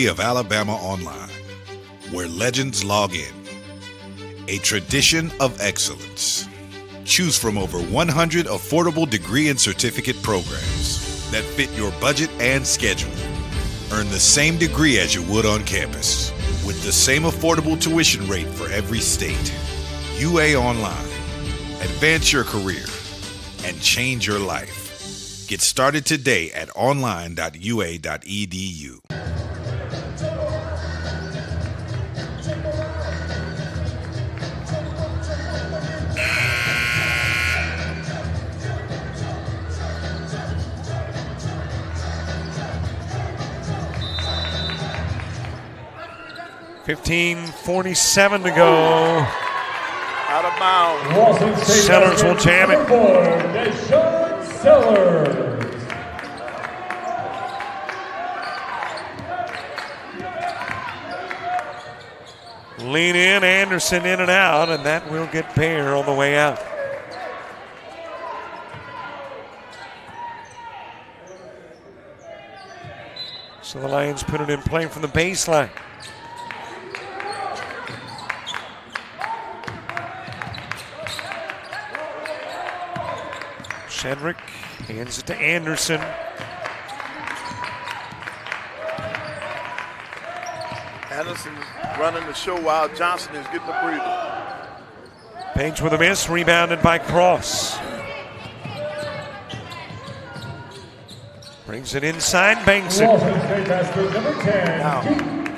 Of Alabama Online, where legends log in. A tradition of excellence. Choose from over 100 affordable degree and certificate programs that fit your budget and schedule. Earn the same degree as you would on campus, with the same affordable tuition rate for every state. UA Online. Advance your career and change your life. Get started today at online.ua.edu. $15:47 to go. Out of bounds. Sellers will jam it. Lean in, Anderson in and out, and that will get Bear on the way out. So the Lions put it in play from the baseline. Shedrick hands it to Anderson. Anderson running the show while Johnson is getting a breather. Page with a miss, rebounded by Cross. Brings it inside, banks it.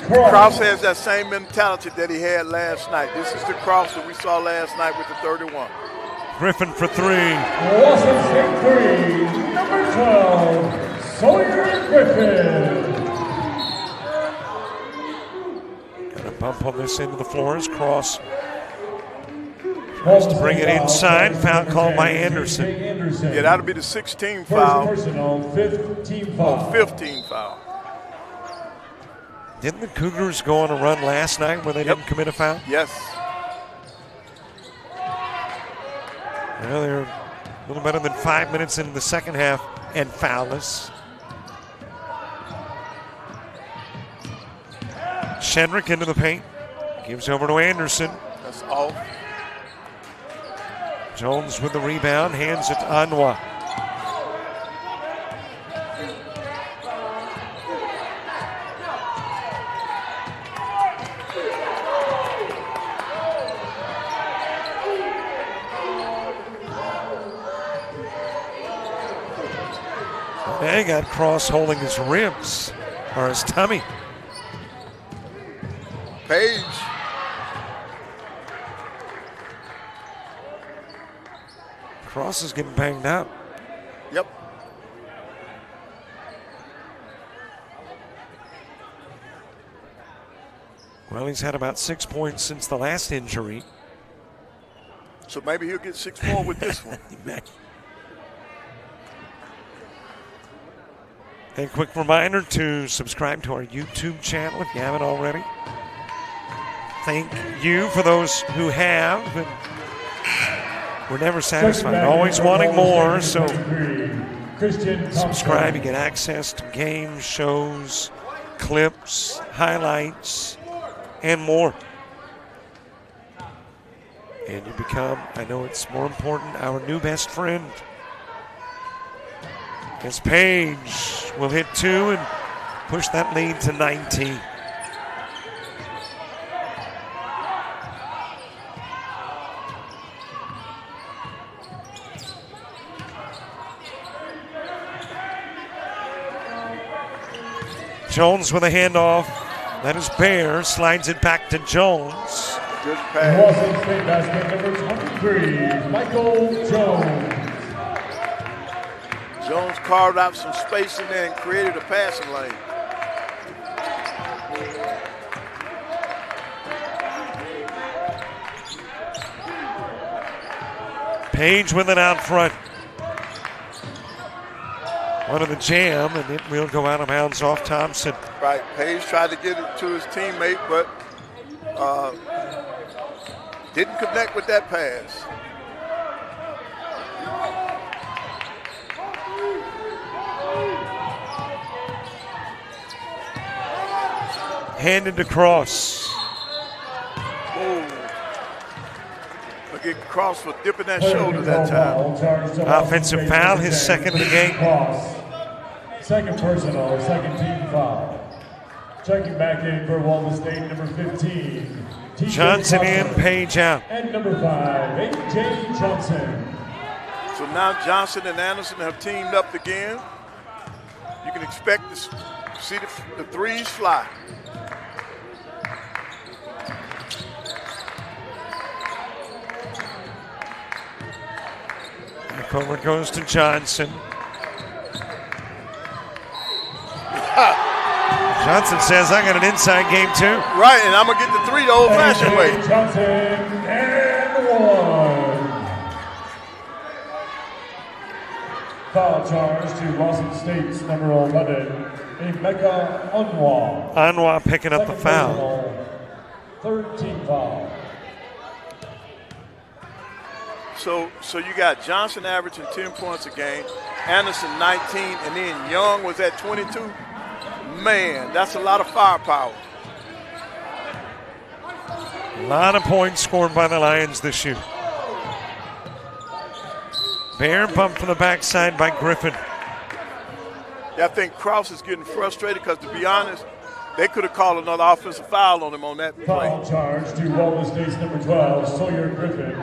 Cross has that same mentality that he had last night. This is the Cross that we saw last night with the 31. Griffin for three. Lawson State 3, number 12, Sawyer Griffin. Got a bump on this end of the floor as Cross tries to bring it inside. Foul called by Anderson. Yeah, that'll be the 16th foul. Personal, 15 foul. 15 foul. Didn't the Cougars go on a run last night where they didn't commit a foul? Yes. Well, they're a little better than 5 minutes into the second half and foulless. Shedrick into the paint. Gives over to Anderson. That's off. Jones with the rebound. Hands it to Anwa. They got Cross holding his ribs or his tummy. Page. Cross is getting banged up. Yep. Well, he's had about 6 points since the last injury. So maybe he'll get 6 more with this one. A quick reminder to subscribe to our YouTube channel if you haven't already. Thank you for those who have. And we're never satisfied, always wanting more. So subscribe, you get access to games, shows, clips, highlights, and more. And you become, I know it's more important, our new best friend. As Page will hit two and push that lead to 19. Jones with a handoff. That is Bear. Slides it back to Jones. Good pass. Lawson State basket number 23, Michael Jones. Jones carved out some space in there and created a passing lane. Page with it out front. One of the jam, and it will go out of bounds off Thompson. Right, Page tried to get it to his teammate, but didn't connect with that pass. Handed to Cross. Look at Cross for dipping that shoulder that time. Offensive foul, his second of the game. Second personal, second team foul. Checking back in for Wallace State, number 15. Johnson in, Page out. And number 5, A.J. Johnson. So now Johnson and Anderson have teamed up again. You can expect to see the threes fly. Forward goes to Johnson. Johnson says, I got an inside game too. Right, and I'm going to get the three the old-fashioned way. Johnson and one. Foul charge to Lawson State's number 11, Emeka Anwa. Anwa picking up the foul. Third team foul. So you got Johnson averaging 10 points a game, Anderson 19, and then Young was at 22. Man, that's a lot of firepower. A lot of points scored by the Lions this year. Bear bump from the backside by Griffin. Yeah, I think Krause is getting frustrated because, to be honest, they could have called another offensive foul on him on that play. Foul charge to Wallace State's number 12, Sawyer Griffin.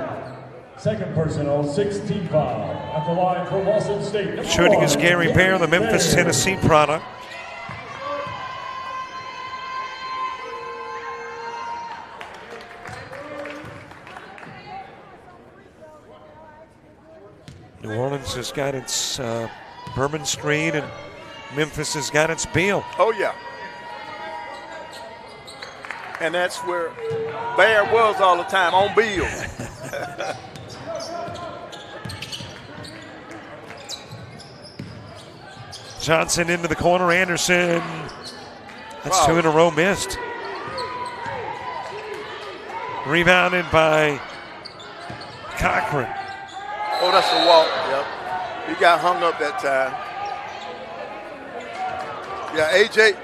Second personal, 16 foul. At the line for Lawson State. Shooting is Gary Bear, the Memphis, Tennessee product. New Orleans has got its Bourbon Street, and Memphis has got its Beale. Oh, yeah. And that's where Bear was all the time, on Beale. Johnson into the corner, Anderson. That's Wow. 2 in a row missed. Rebounded by Cochran. Oh, that's a walk. Yep. He got hung up that time. Yeah, AJ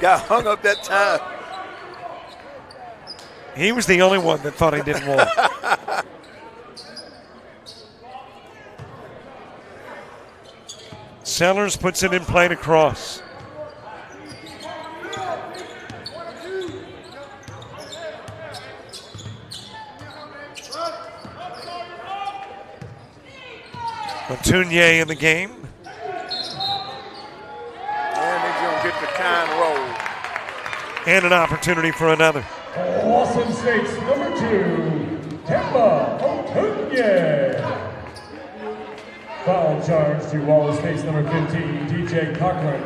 got hung up that time. He was the only one that thought he didn't walk. Sellers puts it in play to Cross. Matunier in the game. And he's going to get the kind roll. And an opportunity for another. Lawson State's number 2, Kemba Otunye. Foul charge to Wallace State's number 15, DJ Cochran.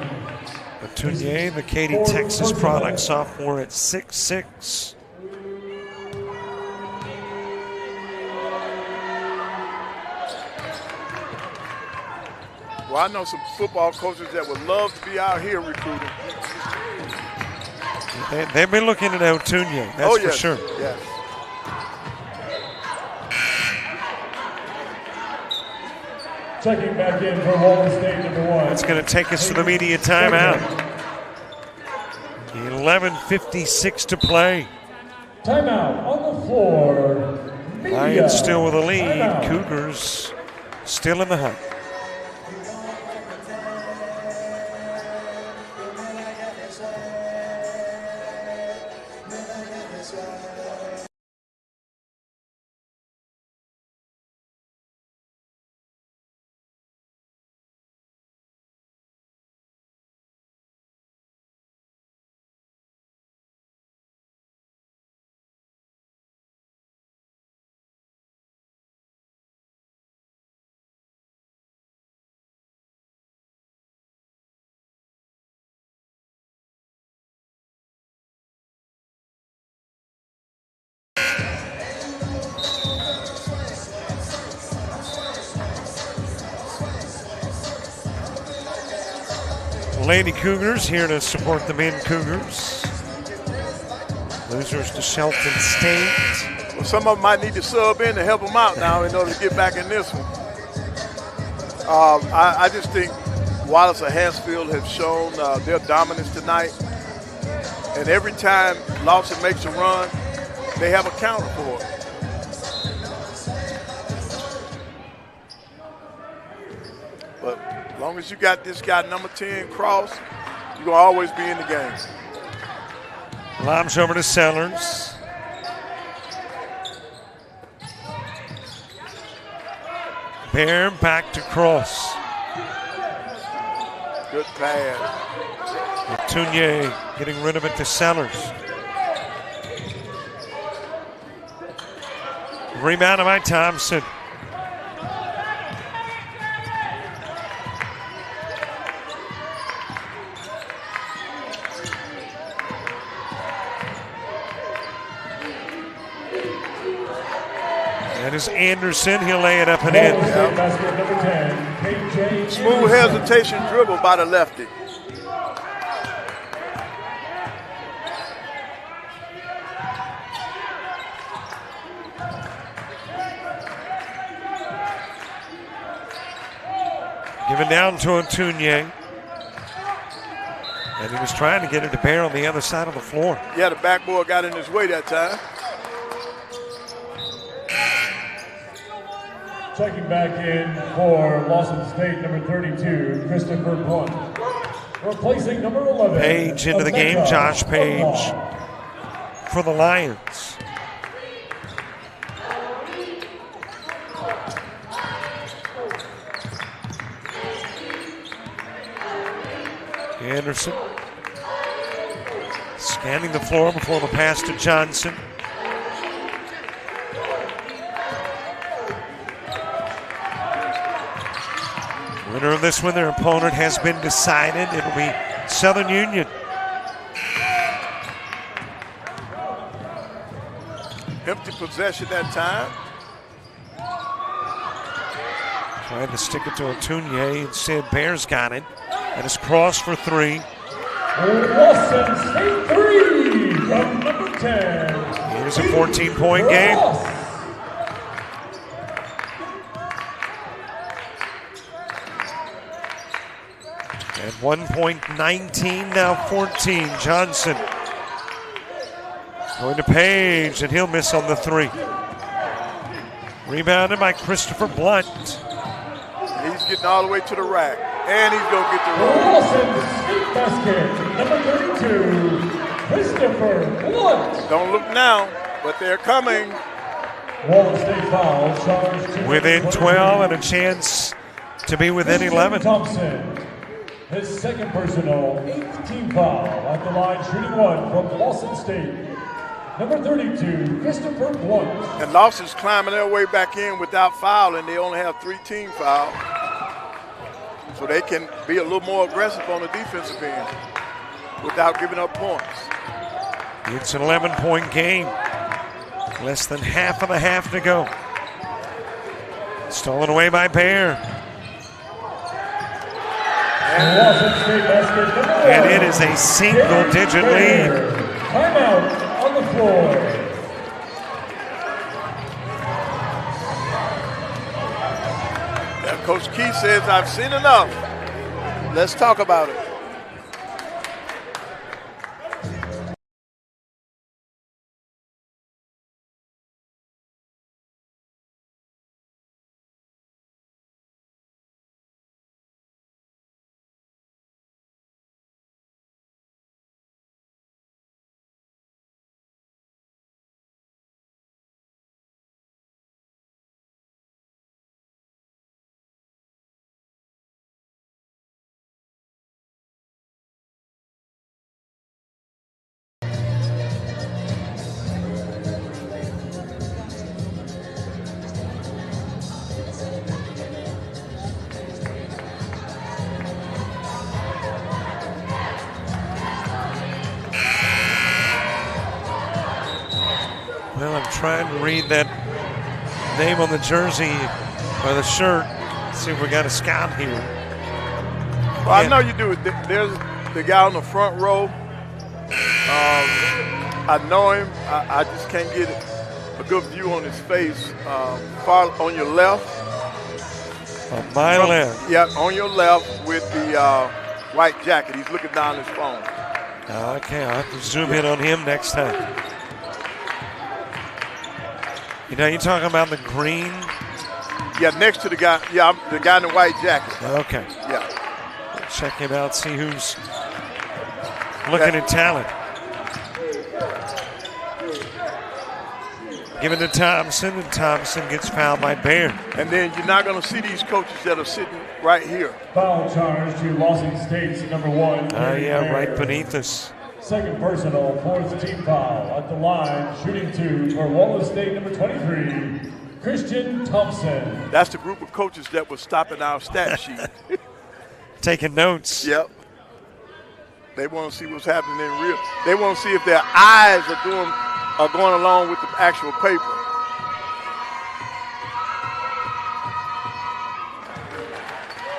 Matunier, the Katy, Texas product, sophomore at 6'6". Well, I know some football coaches that would love to be out here recruiting. They've been looking at Otunye, that's for sure. Yes. Checking back in for Wallace State, number 1. That's going to take us to the media timeout. 11:56 to play. Timeout on the floor. Media. Lions still with a lead. Timeout. Cougars still in the hunt. Lady Cougars here to support the men Cougars. Losers to Shelton State. Well, some of them might need to sub in to help them out now in order to get back in this one. I just think Wallace and Hanceville have shown their dominance tonight. And every time Lawson makes a run, they have a counter for it. But as long as you got this guy, number 10, Cross, you're going to always be in the game. Lobs over to Sellers. Bear back to Cross. Good pass. Matunier getting rid of it to Sellers. Rebounded by Thompson. That is Anderson. He'll lay it up and in. Basket number 10, KJ Smooth hesitation dribble by the lefty. Moving down to Otunye. And he was trying to get it to bear on the other side of the floor. Yeah, the backboard got in his way that time. Checking back in for Lawson State, number 32, Christopher Blunt. Replacing number 11. Page into the game, Josh Page for the Lions. Anderson scanning the floor before the pass to Johnson. Winner of this one, their opponent has been decided. It'll be Southern Union. Empty possession that time. Trying to stick it to Otunye. Instead, Bears got it. And it's crossed for three. Lawson State 3 from number 10. Here's a 14-point game. At 1.19, now 14. Johnson going to Page, and he'll miss on the three. Rebounded by Christopher Blunt. He's getting all the way to the rack. And he's going to get the roll. Lawson State basket, number 32, Christopher Blunt. Don't look now, but they're coming. Wallace State foul charged. Within 12 and a chance to be within 11. Thompson, his second personal, 8th team foul at the line, shooting one from Lawson State. Number 32, Christopher Blunt. And Lawson's climbing their way back in without fouling. They only have 3 team fouls. So they can be a little more aggressive on the defensive end without giving up points. It's an 11-point game. Less than half of the half to go. Stolen away by Bear. And it is a single-digit lead. Timeout on the floor. Coach Key says, I've seen enough. Let's talk about it. Well, I'm trying to read that name on the jersey or the shirt. See if we got a scout here. Well, I know you do. There's the guy on the front row. I know him. I just can't get a good view on his face. Far on your left. On my left. Yeah, on your left with the white jacket. He's looking down his phone. Okay, I'll have to zoom in on him next time. You know, you're talking about the green? Yeah, next to the guy. Yeah, the guy in the white jacket. Okay. Yeah. Check him out, see who's looking at talent. Give it to Thompson, and Thompson gets fouled by Bear. And then you're not going to see these coaches that are sitting right here. Foul charge to Lawson State's number 1. Yeah, right beneath us. Second personal, 4th team foul at the line, shooting 2 for Wallace State, number 23, Christian Thompson. That's the group of coaches that was stopping our stat sheet. Taking notes. Yep. They want to see what's happening in real. They want to see if their eyes are going along with the actual paper.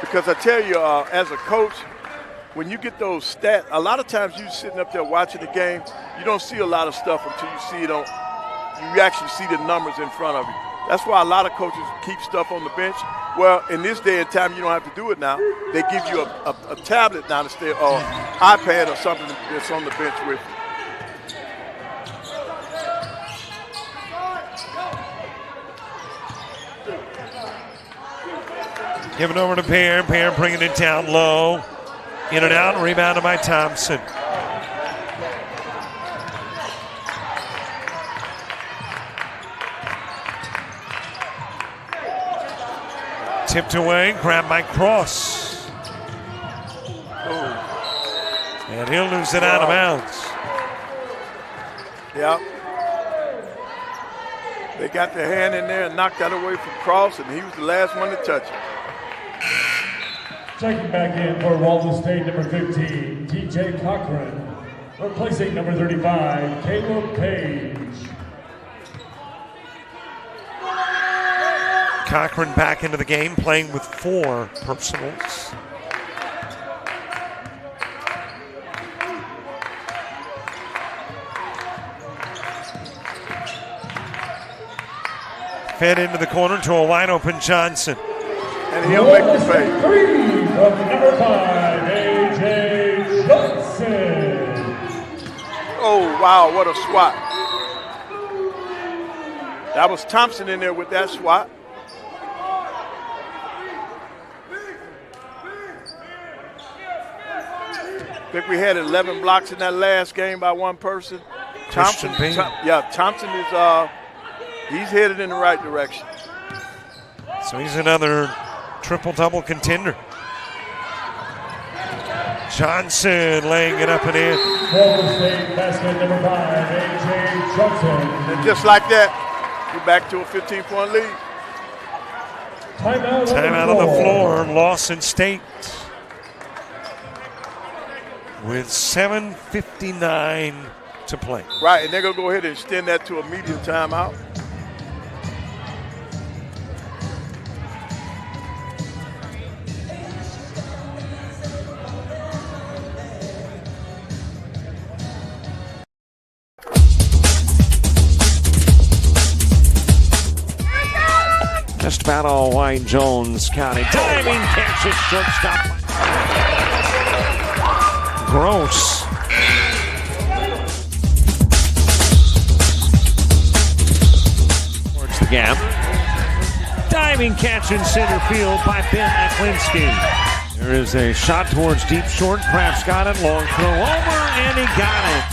Because I tell you, as a coach, when you get those stats, a lot of times you sitting up there watching the game, you don't see a lot of stuff until you see it you actually see the numbers in front of you. That's why a lot of coaches keep stuff on the bench. Well, in this day and time, you don't have to do it now. They give you a tablet now to stay, or iPad or something that's on the bench with you. Giving over to Pear. Pear bringing it down low. In and out, rebounded by Thompson. Tipped away, grabbed by Cross. And he'll lose it out of bounds. Yep. They got their hand in there and knocked that away from Cross, and he was the last one to touch it. Checking back in for Walden State, number 15, T.J. Cochran. Replacing number 35, Caleb Page. Cochran back into the game, playing with 4 personals. Fed into the corner to a wide open Johnson. And he'll make the pay. 3 from number 5, A.J. Johnson. Oh, wow, what a swat. That was Thompson in there with that swat. I think we had 11 blocks in that last game by one person. Thompson, Thompson is he's headed in the right direction. So he's another triple-double contender. Johnson laying it up and in. Walden State basket number 5, A.J. Johnson. And just like that, we're back to a 15-point lead. Timeout on the floor, Lawson State. With 7:59 to play. Right, and they're going to go ahead and extend that to a medium timeout. Just about all Wayne Jones County. Diving catch it, shortstop. Gross. Towards the gap. Diving catch in center field by Ben Aklinski. There is a shot towards deep short. Kraft's got it. Long throw over, and he got it.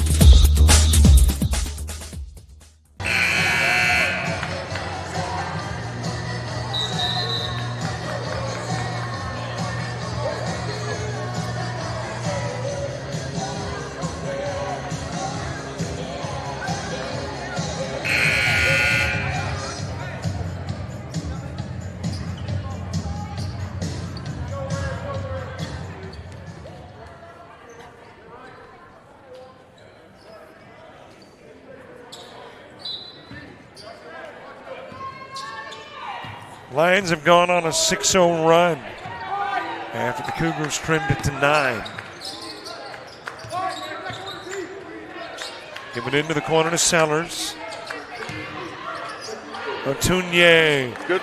Lions have gone on a 6-0 run after the Cougars trimmed it to 9. Give it into the corner to Sellers. Otunye. Good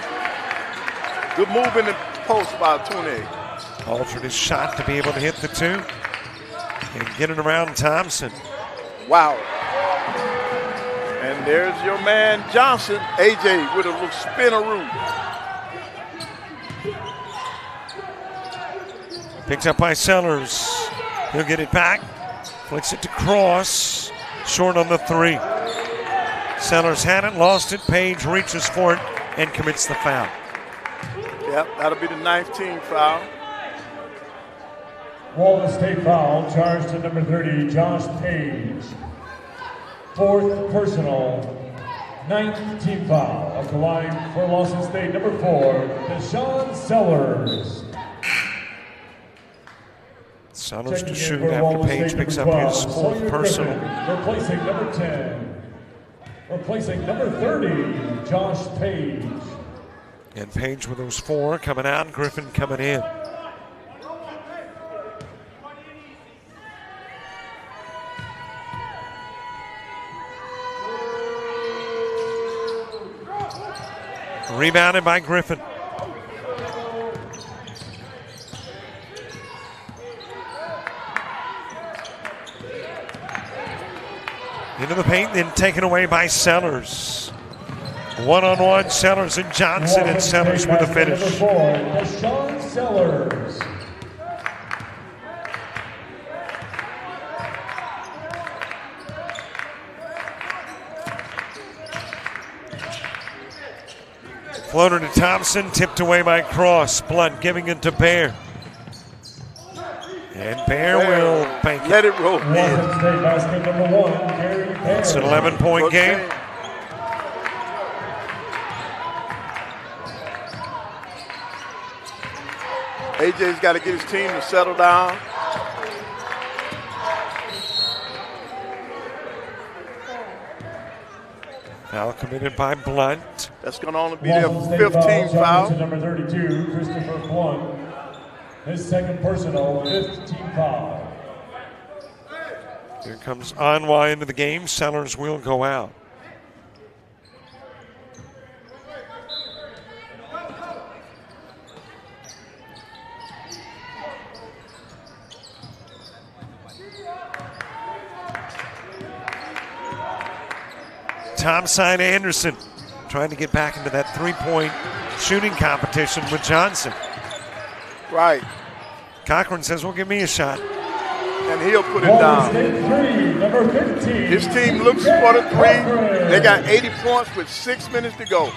move in the post by Otunye. Altered his shot to be able to hit the 2 and get it around Thompson. Wow. And there's your man Johnson, AJ, with a little spinaroo. Picked up by Sellers. He'll get it back. Flicks it to Cross. Short on the 3. Sellers had it, lost it. Page reaches for it and commits the foul. Yep, that'll be the 9th team foul. Walden State foul, charged to number 30, Josh Page. 4th personal, 9th team foul. Off the line for Lawson State, number 4, Deshaun Sellers. Sellers to shoot after Page picks up his 4th personal. Replacing number 10. Replacing number 30, Josh Page. And Page with those 4 coming out, Griffin coming in. Rebounded by Griffin. Into the paint, then taken away by Sellers. One-on-one, Sellers and Johnson, and Sellers with the finish. Number 4, Deshaun Sellers. Floater to Thompson, tipped away by Cross. Blunt giving it to Bear. And Bear will bank it. Let it roll. Washington State basket number 1, Gary Bear. It's an 11-point game. AJ's got to get his team to settle down. Foul committed by Blunt. That's going to only be their Washington State 5th team foul. To number 32, Christopher Blunt. His second personal, 5th team foul. Here comes Anwa into the game. Sellers will go out. Topside Anderson trying to get back into that three-point shooting competition with Johnson. Right. Cochran says, well, give me a shot. And he'll put it down. Three, number 15. His team looks for the three. They got 80 points with 6 minutes to go.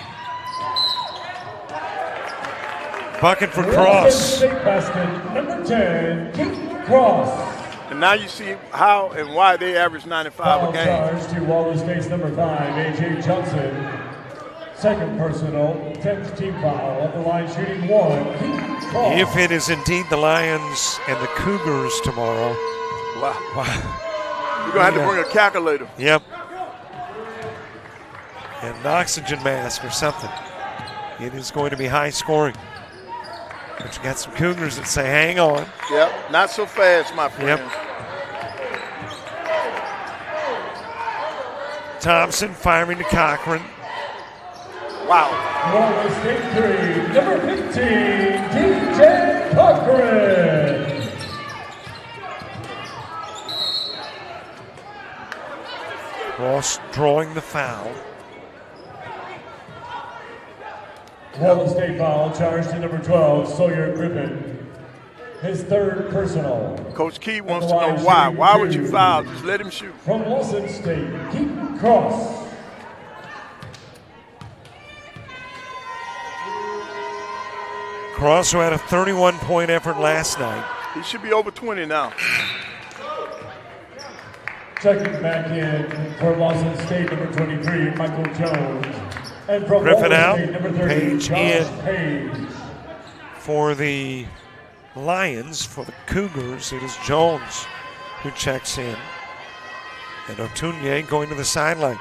Bucket for Cross. State basket, number 10, Keith Cross. And now you see how and why they average 95 Foul a game. charge to Wallace State's number 5, A.J. Johnson. Second personal, 10th team foul. At the line shooting 1, Keith Cross. If it is indeed the Lions and the Cougars tomorrow. Wow. You're going to have to bring a calculator. Yep. And an oxygen mask or something. It is going to be high scoring. But you got some Cougars that say, hang on. Yep, not so fast, my friend. Yep. Thompson firing to Cochran. Wow. Wallace State 3, number 15, DJ Cochran. Cross drawing the foul. Wallace State foul charged to number 12, Sawyer Griffin. His third personal. Coach Key wants to know why. Why would you foul? Just let him shoot. From Lawson State, Keith Cross. Cross, who had a 31-point effort last night. He should be over 20 now. Checking back in for Lawson State, number 23, Michael Jones. And from Griffin Wallace out, State, number 30, Page Josh in. Page. For the Lions, for the Cougars, it is Jones who checks in. And Otunye going to the sidelines.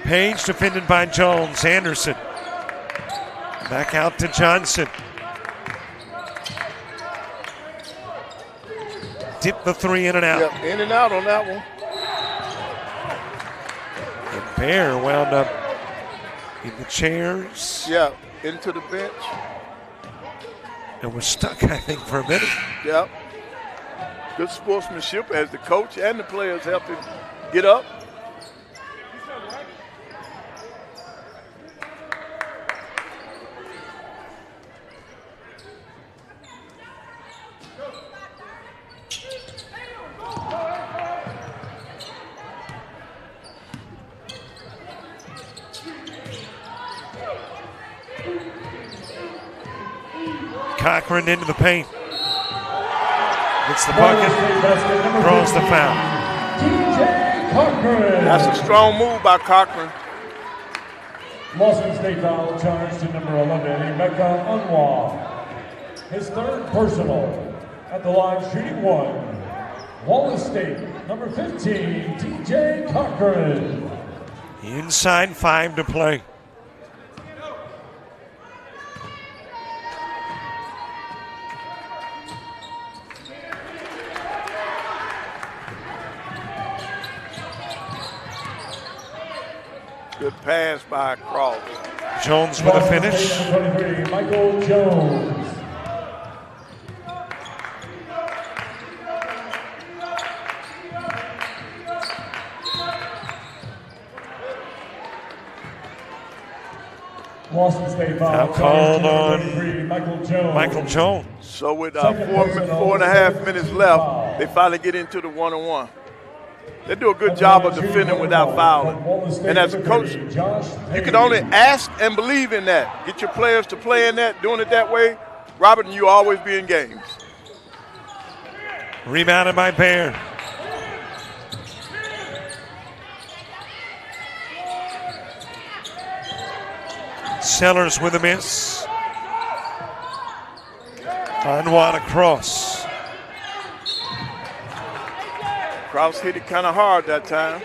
Page defended by Jones. Anderson. Back out to Johnson. Dip the three in and out. Yep, in and out on that one. And Bear wound up in the chairs. Yeah, into the bench. And was stuck, I think, for a minute. Yep. Good sportsmanship as the coach and the players helped him get up. Cochran into the paint. Gets the bucket, draws the foul. DJ Cochran. That's a strong move by Cochran. Lawson State foul charged to number 11, Emeka Anwa. His third personal. At the line shooting 1. Wallace State, number 15, DJ Cochran. Inside 5 to play. Good pass by Cross. Jones with a finish. 23, Michael Jones. Lawson State foul. Now called on 23, Michael Jones. Michael Jones. So with 4.5 minutes left, they finally get into the one-on-one. They do a good job of defending without fouling. And as a coach, you can only ask and believe in that. Get your players to play in that, doing it that way. Robert, and you always be in games. Rebounded by Bear. Sellers with a miss. Unwan across. Kraus hit it kind of hard that time.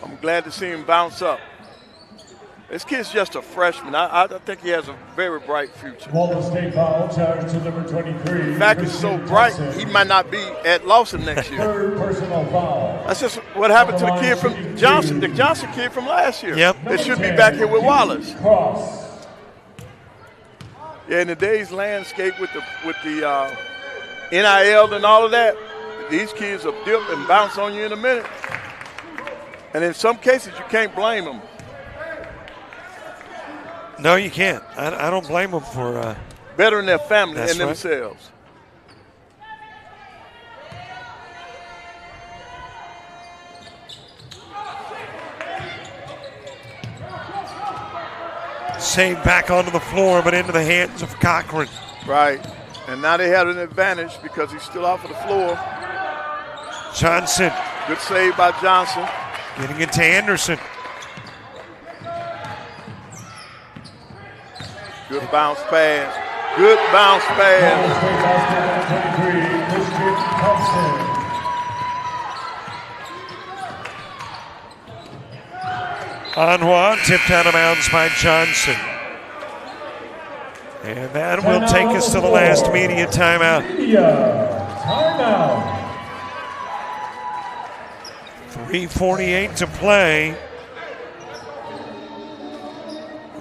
I'm glad to see him bounce up. This kid's just a freshman. I think he has a very bright future. Wallace State foul, charge to number 23. In fact, he's so bright, he might not be at Lawson next year. Third personal foul. That's just what happened to the kid from Johnson, the Johnson kid from last year. Yep. It should be back here with Wallace. Cross. Yeah, in today's landscape with the NIL and all of that, these kids will dip and bounce on you in a minute. And in some cases, you can't blame them. No, you can't. I don't blame them for. Better than their family That's and right. themselves. Saved back onto the floor, but into the hands of Cochran. Right. And now they have an advantage because he's still off of the floor. Johnson Good save by Johnson. getting it to Anderson. Good bounce pass. Good bounce pass. Wallace State basketball 23, Christian Thompson. Anwar tipped out of bounds by Johnson. And that will take us to the last media timeout. Media timeout. 3:48 to play.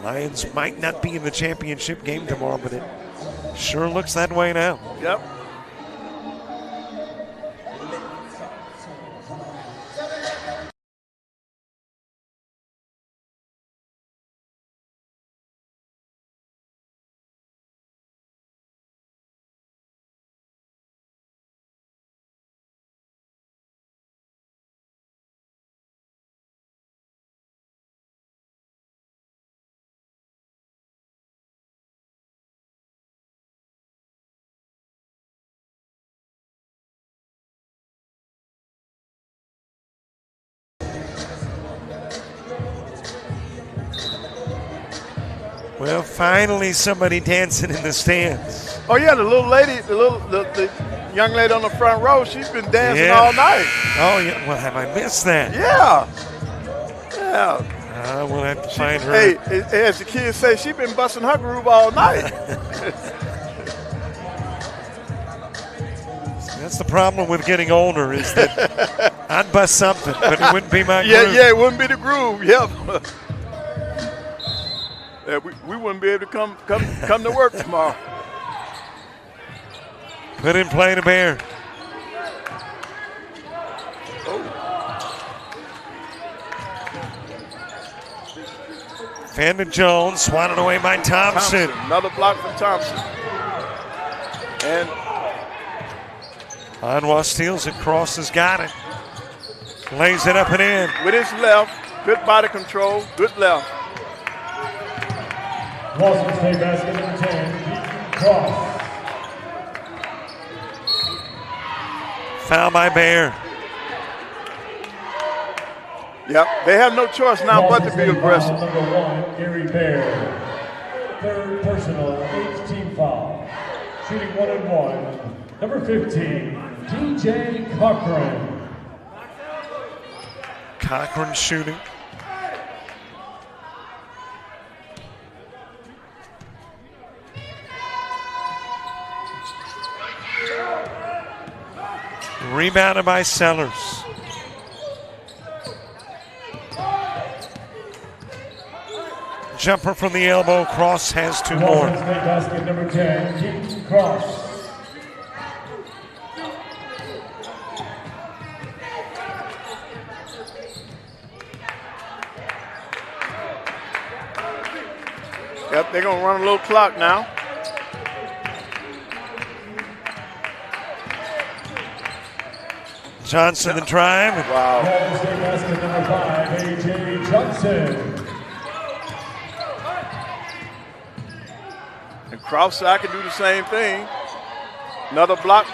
Lions might not be in the championship game tomorrow, but it sure looks that way now. Yep. Well, finally somebody dancing in the stands. Oh yeah, the little lady, the young lady on the front row, she's been dancing Yeah. all night. Oh, yeah. Well, have I missed that? Yeah. Yeah. We'll have to find her. Hey, as the kids say, she's been busting her groove all night. That's the problem with getting older is that I'd bust something, but it wouldn't be my Yeah, groove. yeah, it wouldn't be the groove. Yep. Yeah, we wouldn't be able to come to work tomorrow. Put in play to Bear. Fender Jones swatted away by Thompson. Another block from Thompson. And Anwar steals it. Cross has got it. Lays it up and in. with his left, good body control, good left. Lawson State basket number 10, Cross. Foul by Bear. Yep, they have no choice now but to be State foul aggressive. number 1, Gary Bear. Third personal, 8th team foul. Shooting 1 and 1. Number 15, DJ Cochran. Cochran shooting. Rebounded by Sellers. Jumper from the elbow. Cross has 2 more. Lawson State basket number 10, Keaton Cross. Yep, they're going to run a little clock now. Johnson the drive. Wow. Lawson State basket number 5, A.J. Johnson. And Cross-side can do the same thing. Another block.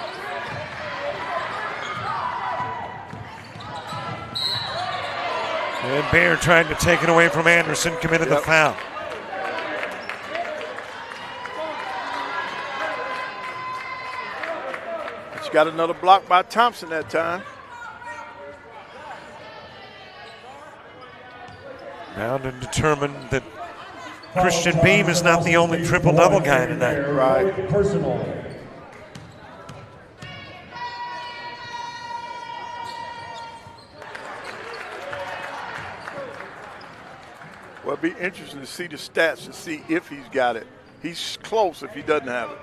And Bear tried to take it away from Anderson, committed the foul. But you got another block by Thompson that time. Bound and determined that Christian Beam is not the only triple-double guy tonight. Right. Personal. Well, it'd be interesting to see the stats to see if he's got it. He's close if he doesn't have it.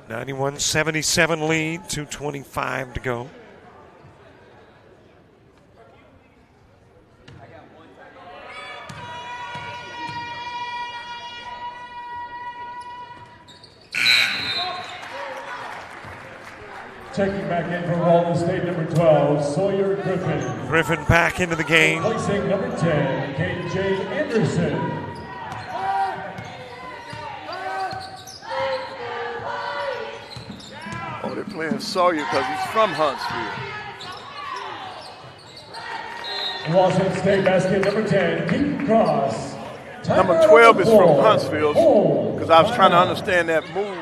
91-77 lead, 2:25 to go. Checking back in for Wallace State number 12, Sawyer Griffin. Griffin back into the game. Placing number 10, K.J. Anderson. Oh, they're playing Sawyer because he's from Hanceville. Lawson State basket number 10, Keaton Cross. Number 12 is from Hanceville because I was trying to understand that move.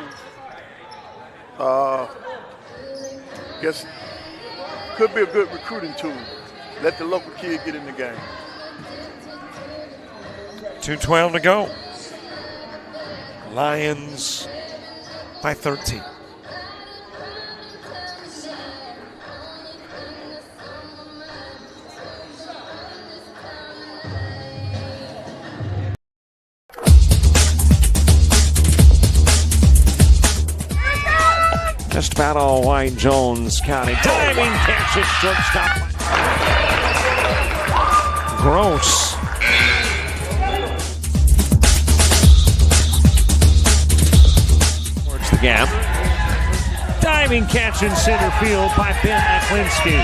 Guess could be a good recruiting tool. Let the local kid get in the game. 2:12 to go. Lions by 13. Just about all white Jones County. Diving catches shortstop. Gross. Towards the gap. Diving catch in center field by Ben Aklinski.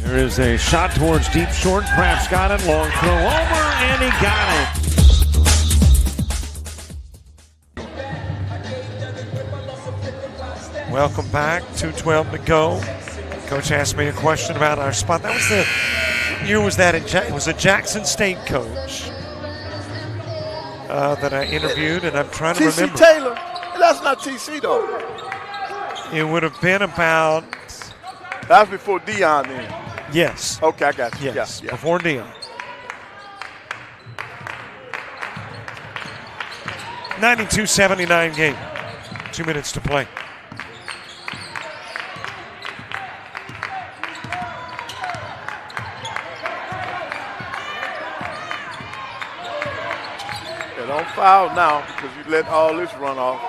There is a shot towards deep short. Kraft's got it. Long throw over, and he got it. Welcome back. 2:12 to go. Coach asked me a question about our spot. That was the year was that it was a Jackson State coach that I interviewed, and I'm trying to remember. T.C. Taylor. That's not T.C. though. It would have been about. That was before Dion then. Yes. Okay, I got you. Yes. Yeah. Before Dion. 92-79 game. 2 minutes to play. Don't foul now because you let all this run off.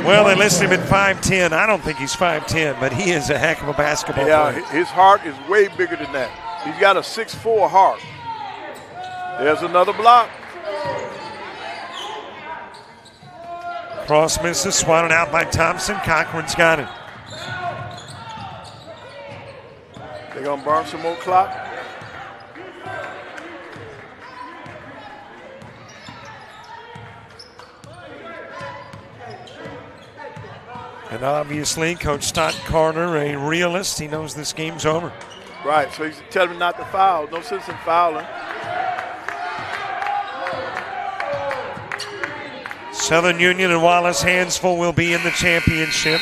Well, they listed him at 5'10". I don't think he's 5'10", but he is a heck of a basketball player. His heart is way bigger than that. He's got a 6'4" heart. There's another block. Cross misses, swatted out by Thompson. Cochran's got it. They're going to burn some more clock. And obviously, Coach Stott Carter, a realist, he knows this game's over. Right, so he's telling me not to foul. No sense in fouling. Southern Union and Wallace Hanceville will be in the championship.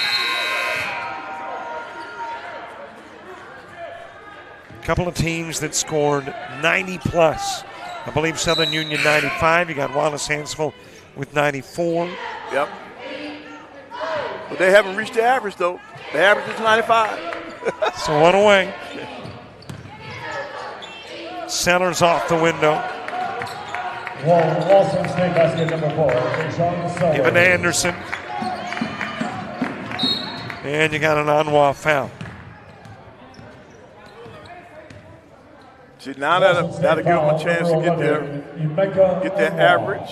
A couple of teams that scored 90-plus. I believe Southern Union 95. You got Wallace Hanceville with 94. Yep. But they haven't reached the average, though. The average is 95. So one away. Sellers off the window. Lawson State basket number 4. Deshaun Sellers. Give it to Anderson. And you got an on-wall foul. See, now that'll give them a chance to get their average.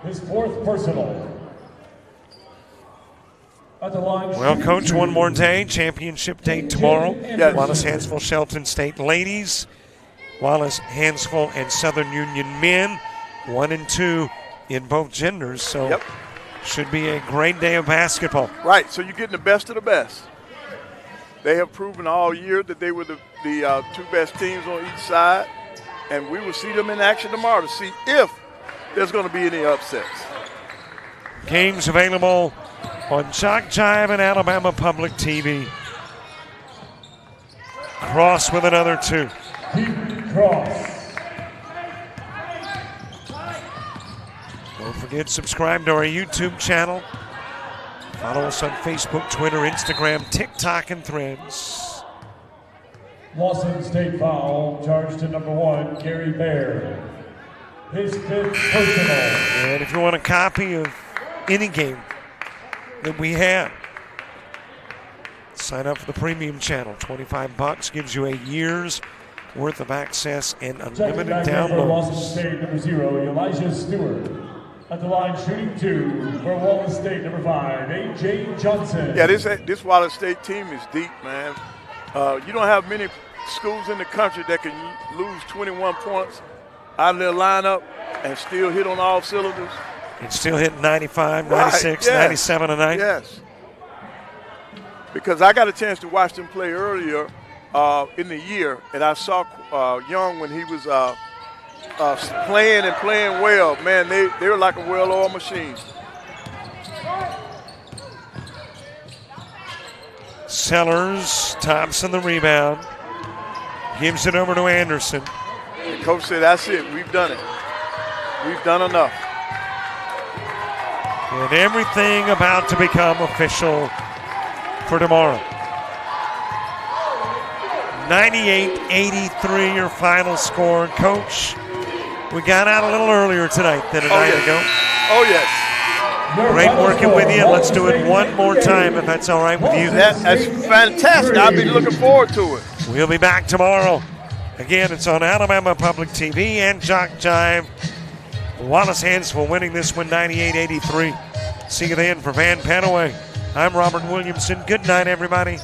His 4th personal. At the line, Well, Coach, one more day. Championship day tomorrow. Yes. Wallace, Hanceville, Shelton State ladies. Wallace, Hanceville, and Southern Union men. 1 and 2 in both genders. So should be a great day of basketball. Right, so you're getting the best of the best. They have proven all year that they were the 2 best teams on each side, and we will see them in action tomorrow to see if there's going to be any upsets. Games available on JockJive and Alabama Public TV. Cross with another 2. Cross. Don't forget, subscribe to our YouTube channel. Follow us on Facebook, Twitter, Instagram, TikTok, and Threads. Lawson State foul, charge to number 1, Gary Baird. His 5th personal. And if you want a copy of any game that we have, sign up for the premium channel. $25 gives you a year's worth of access and unlimited Lawson downloads. State number 0, Elijah Stewart. At the line, shooting 2 for Wallace State number 5, A.J. Johnson. Yeah, this Wallace State team is deep, man. You don't have many schools in the country that can lose 21 points out of their lineup and still hit on all cylinders. And still hitting 95, 96, Right, yes. 97 a night. Yes. Because I got a chance to watch them play earlier in the year, and I saw Young when he was playing and playing well. Man, they were like a well-oiled machine. Sellers, Thompson the rebound. Gives it over to Anderson. The coach said, that's it. We've done it. We've done enough. And everything about to become official for tomorrow. 98-83 your final score. Coach, we got out a little earlier tonight than a night ago. Oh, yes. Great working with you. Let's do it one more time if that's all right with you. That's fantastic. I'll be looking forward to it. We'll be back tomorrow. Again, it's on Alabama Public TV and JockJive. Wallace Hanceville winning this one 98-83. See you then for Van Panaway. I'm Robert Williamson. Good night, everybody.